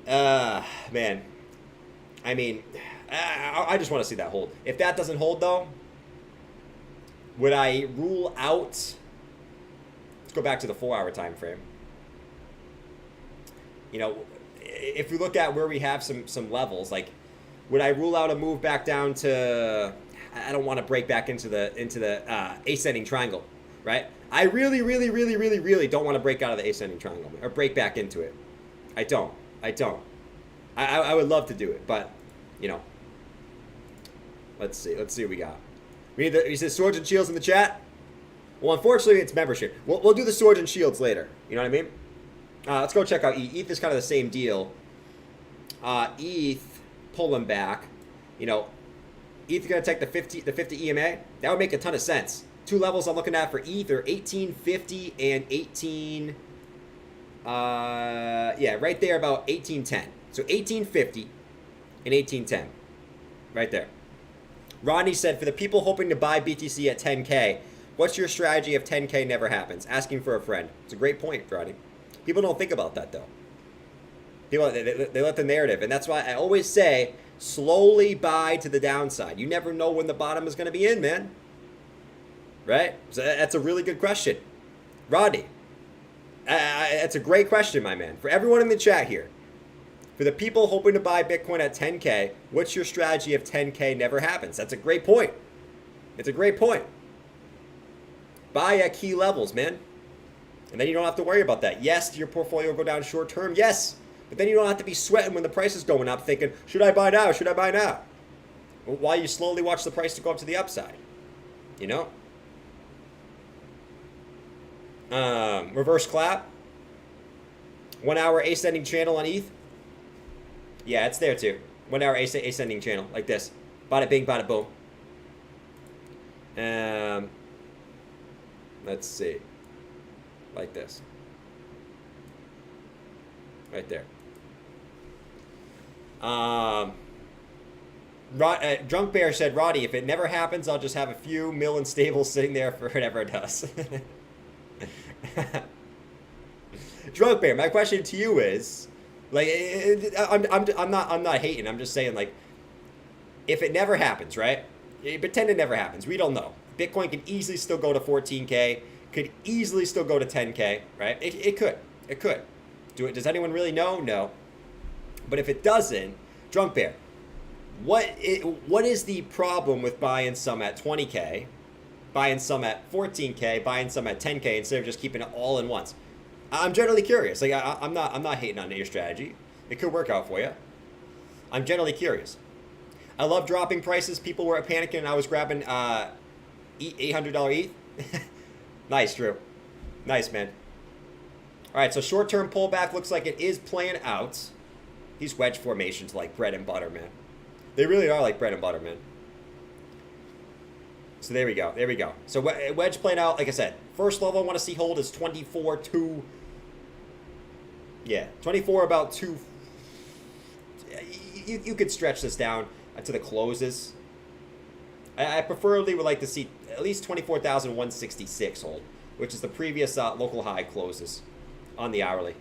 man... I mean, I just want to see that hold. If that doesn't hold, though, would I rule out... Let's go back to the 4 hour time frame. You know, if we look at where we have some levels, like, would I rule out a move back down to... I don't want to break back into the ascending triangle, right? I really don't want to break out of the ascending triangle or break back into it. I don't. I would love to do it, but, you know, let's see what we got. We said swords and shields in the chat. Well, unfortunately, it's membership. We'll do the swords and shields later. You know what I mean? Let's go check out ETH. ETH is kind of the same deal. ETH pulling back. You know, ETH is going to take the 50 EMA. That would make a ton of sense. Two levels I'm looking at for ETH are 1850 and 18. Yeah, right there about 1810. So 1850 and 1810. Right there. Rodney said, for the people hoping to buy BTC at 10K, what's your strategy if 10K never happens? Asking for a friend. It's a great point, Rodney. People don't think about that, though. People, they let the narrative. And that's why I always say, slowly buy to the downside. You never know when the bottom is going to be in, man. Right? So that's a really good question. Rodney, that's a great question, my man. For everyone in the chat here, for the people hoping to buy Bitcoin at 10K, what's your strategy if 10K never happens? That's a great point. It's a great point. Buy at key levels, man. And then you don't have to worry about that. Yes, your portfolio will go down short term. Yes. But then you don't have to be sweating when the price is going up thinking, should I buy now? Should I buy now? Well, while you slowly watch the price to go up to the upside. You know? Reverse clap. 1 hour ascending channel on ETH. Yeah, it's there too. 1 hour ascending channel like this. Bada bing, bada boom. Let's see. Like this. Right there. Drunk Bear said, Roddy, if it never happens, I'll just have a few mil in stables sitting there for whatever it does. Drunk Bear, my question to you is, like, I'm not hating. I'm just saying, like, if it never happens, right? Pretend it never happens. We don't know. Bitcoin can easily still go to 14K. Could easily still go to 10K, right? It could. It could. Does anyone really know? No. But if it doesn't, Drunk Bear, what is the problem with buying some at 20K, buying some at 14K, buying some at 10K instead of just keeping it all in once? I'm generally curious. Like I'm not hating on your strategy. It could work out for you. I'm generally curious. I love dropping prices. People were panicking and I was grabbing $800 ETH. Nice, Drew. Nice, man. All right, so short-term pullback looks like it is playing out. These wedge formations like bread and butter, man. They really are like bread and butter, man. So there we go. There we go. So wedge playing out, like I said, first level I want to see hold is 24 about 2. you could stretch this down to the closes. I preferably would like to see at least 24,166 hold, which is the previous local high closes on the hourly.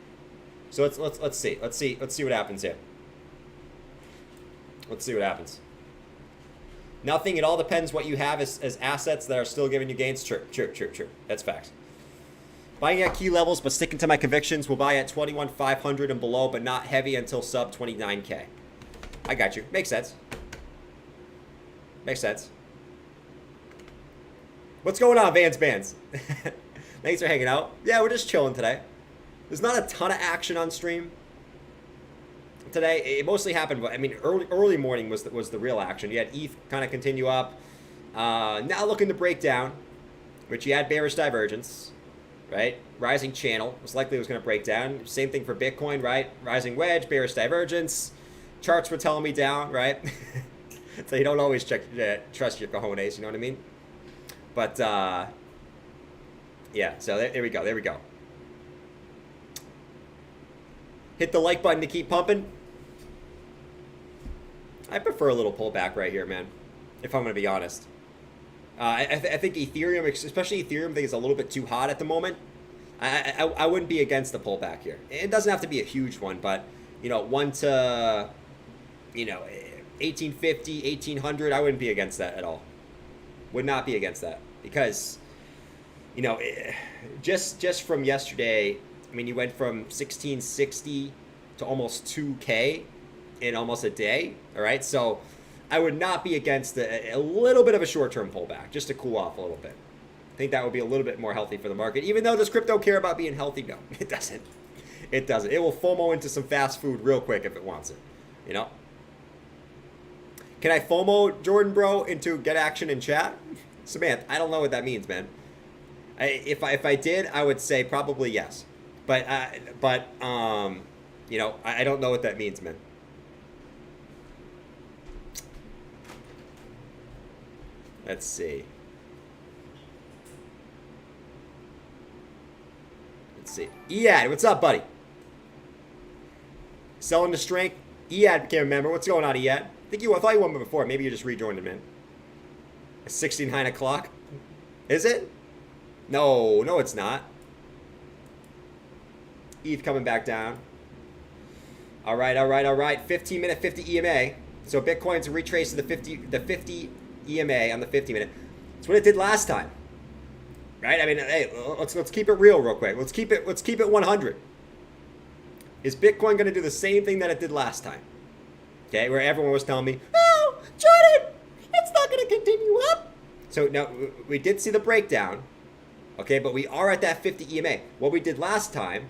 So let's see what happens here. Let's see what happens. Nothing. It all depends what you have as assets that are still giving you gains. True. That's facts. Buying at key levels, but sticking to my convictions. We'll buy at 21,500 and below, but not heavy until sub 29K. I got you. Makes sense. Makes sense. What's going on, Vans Bands? Thanks for hanging out. Yeah, we're just chilling today. There's not a ton of action on stream today. It mostly happened, I mean, early morning was the real action. You had ETH kind of continue up. Now looking to break down, which you had bearish divergence, right? Rising channel was likely was going to break down. Same thing for Bitcoin, right? Rising wedge, bearish divergence. Charts were telling me down, right? So you don't always trust your cojones, you know what I mean? But yeah, so there we go. Hit the like button to keep pumping. I prefer a little pullback right here, man, if I'm going to be honest. I think Ethereum, especially Ethereum, I think is a little bit too hot at the moment. I wouldn't be against the pullback here. It doesn't have to be a huge one, but, you know, 1 to, you know, 1850, 1800, I wouldn't be against that at all. Would not be against that because, you know, just from yesterday, I mean, you went from 1660 to almost 2K in almost a day, all right? So I would not be against a little bit of a short-term pullback just to cool off a little bit. I think that would be a little bit more healthy for the market. Even though does crypto care about being healthy? No, it doesn't. It doesn't. It will FOMO into some fast food real quick if it wants it, you know? Can I FOMO Jordan, bro, into get action in chat? Samantha, I don't know what that means, man. If I did, I would say probably yes. But you know, I don't know what that means, man. Let's see. Ead, what's up, buddy? Selling the strength. Ead became a member. What's going on, Ead? I thought you won before. Maybe you just rejoined him, man. It's 69 o'clock. Is it? No, it's not. ETH coming back down. All right. 15-minute 50 EMA. So Bitcoin's retraced to the 50 EMA on the 50-minute. That's what it did last time. Right? I mean, hey, let's keep it real quick. Let's keep it 100. Is Bitcoin going to do the same thing that it did last time? Okay, where everyone was telling me, "Oh, Jordan, it's not going to continue up." So now we did see the breakdown. Okay, but we are at that 50 EMA. What we did last time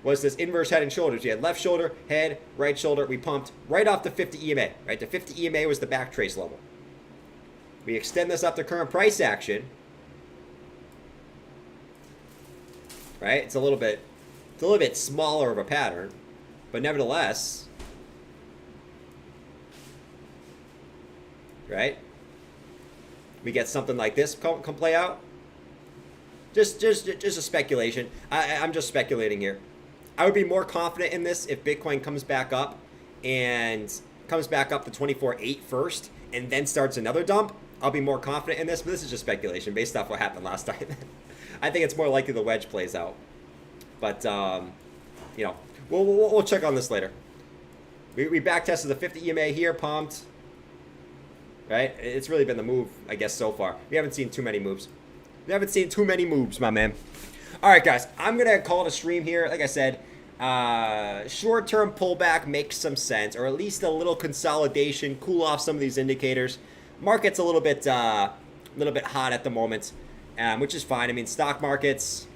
was this inverse head and shoulders. We had left shoulder, head, right shoulder. We pumped right off the 50 EMA. Right, the 50 EMA was the back trace level. We extend this up to current price action. Right, it's a little bit smaller of a pattern, but nevertheless, right? We get something like this come play out. Just a speculation. I'm just speculating here. I would be more confident in this if Bitcoin comes back up to 24.8 first and then starts another dump. I'll be more confident in this, but this is just speculation based off what happened last time. I think it's more likely the wedge plays out. But, you know, we'll check on this later. We back tested the 50 EMA here, pumped. Right? It's really been the move, I guess, so far. We haven't seen too many moves. My man. All right, guys. I'm going to call it a stream here. Like I said, short-term pullback makes some sense, or at least a little consolidation, cool off some of these indicators. Market's a little bit hot at the moment, which is fine. I mean, stock markets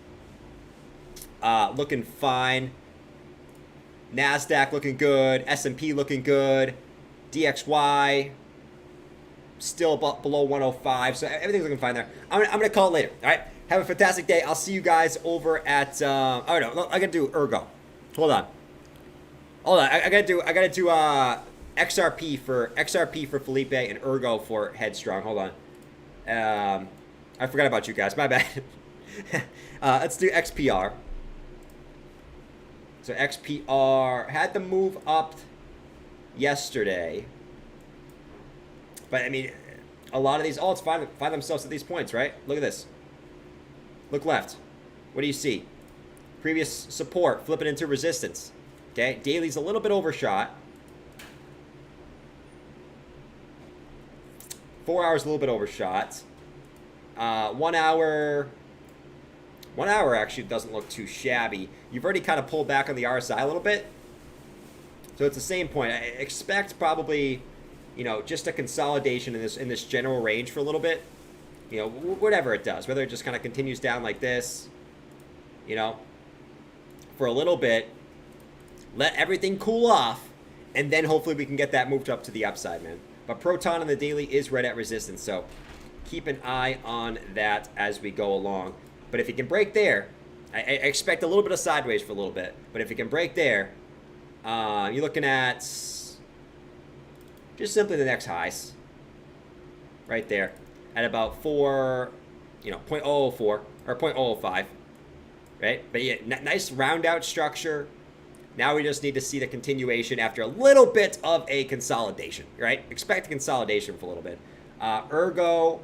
looking fine. NASDAQ looking good. S&P looking good. DXY still below 105. So everything's looking fine there. I'm going to call it later. All right. Have a fantastic day. I'll see you guys over at, oh no, I got to do Ergo. Hold on. I got to do XRP for Felipe and Ergo for Headstrong. Hold on. I forgot about you guys. My bad. Let's do XPR. So XPR had to move up yesterday. But I mean, a lot of these alts find themselves at these points, right? Look at this. Look left. What do you see? Previous support, flip it into resistance. Okay, daily's a little bit overshot. 4 hours a little bit overshot. 1 hour. 1 hour actually doesn't look too shabby. You've already kind of pulled back on the RSI a little bit. So it's the same point. I expect probably, you know, just a consolidation in this general range for a little bit. You know, whatever it does, whether it just kind of continues down like this, you know, for a little bit, let everything cool off, and then hopefully we can get that moved up to the upside, man. But Proton on the daily is right at resistance, so keep an eye on that as we go along. But if it can break there, I expect a little bit of sideways for a little bit, but if it can break there, you're looking at just simply the next highs right there at about 0.004 or 0.005, right? But yeah, nice round out structure. Now we just need to see the continuation after a little bit of a consolidation, right? Expect a consolidation for a little bit. Ergo.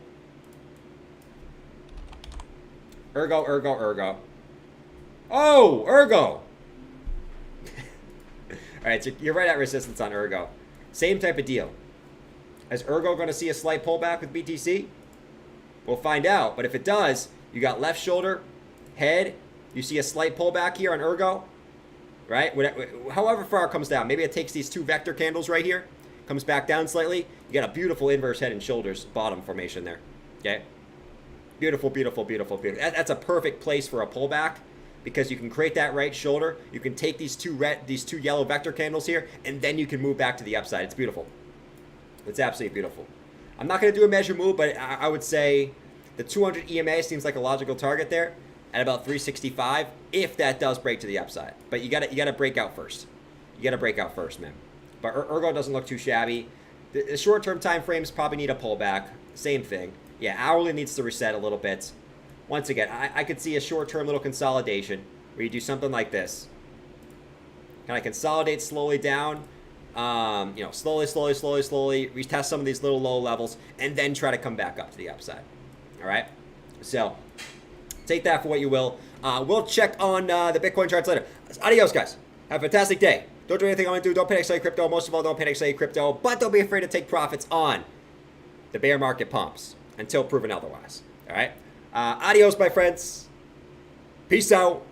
Oh, Ergo. All right, so you're right at resistance on Ergo. Same type of deal. Is Ergo going to see a slight pullback with BTC? We'll find out. But if it does, you got left shoulder, head. You see a slight pullback here on Ergo, right? However far it comes down. Maybe it takes these two vector candles right here, comes back down slightly. You got a beautiful inverse head and shoulders bottom formation there. Okay? Beautiful, beautiful, beautiful, beautiful. That's a perfect place for a pullback because you can create that right shoulder. You can take these two yellow vector candles here, and then you can move back to the upside. It's beautiful. It's absolutely beautiful. I'm not going to do a measure move, but I would say the 200 EMA seems like a logical target there at about 365 if that does break to the upside. But you got to break out first. You got to break out first, man. But Ergo doesn't look too shabby. The short-term time frames probably need a pullback. Same thing. Yeah, hourly needs to reset a little bit. Once again, I could see a short-term little consolidation where you do something like this. Kind of consolidate slowly down. Slowly, retest some of these little low levels, and then try to come back up to the upside. All right? So, take that for what you will. We'll check on the Bitcoin charts later. Adios, guys. Have a fantastic day. Don't do anything I want to do. Don't panic sell your crypto. Most of all, don't panic sell your crypto. But don't be afraid to take profits on the bear market pumps until proven otherwise. All right? Adios, my friends. Peace out.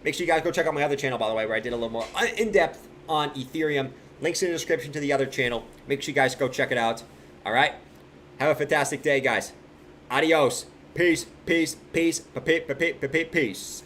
Make sure you guys go check out my other channel, by the way, where I did a little more in-depth on Ethereum. Links in the description to the other channel. Make sure you guys go check it out. All right? Have a fantastic day, guys. Adios. Peace, peace, peace, peace.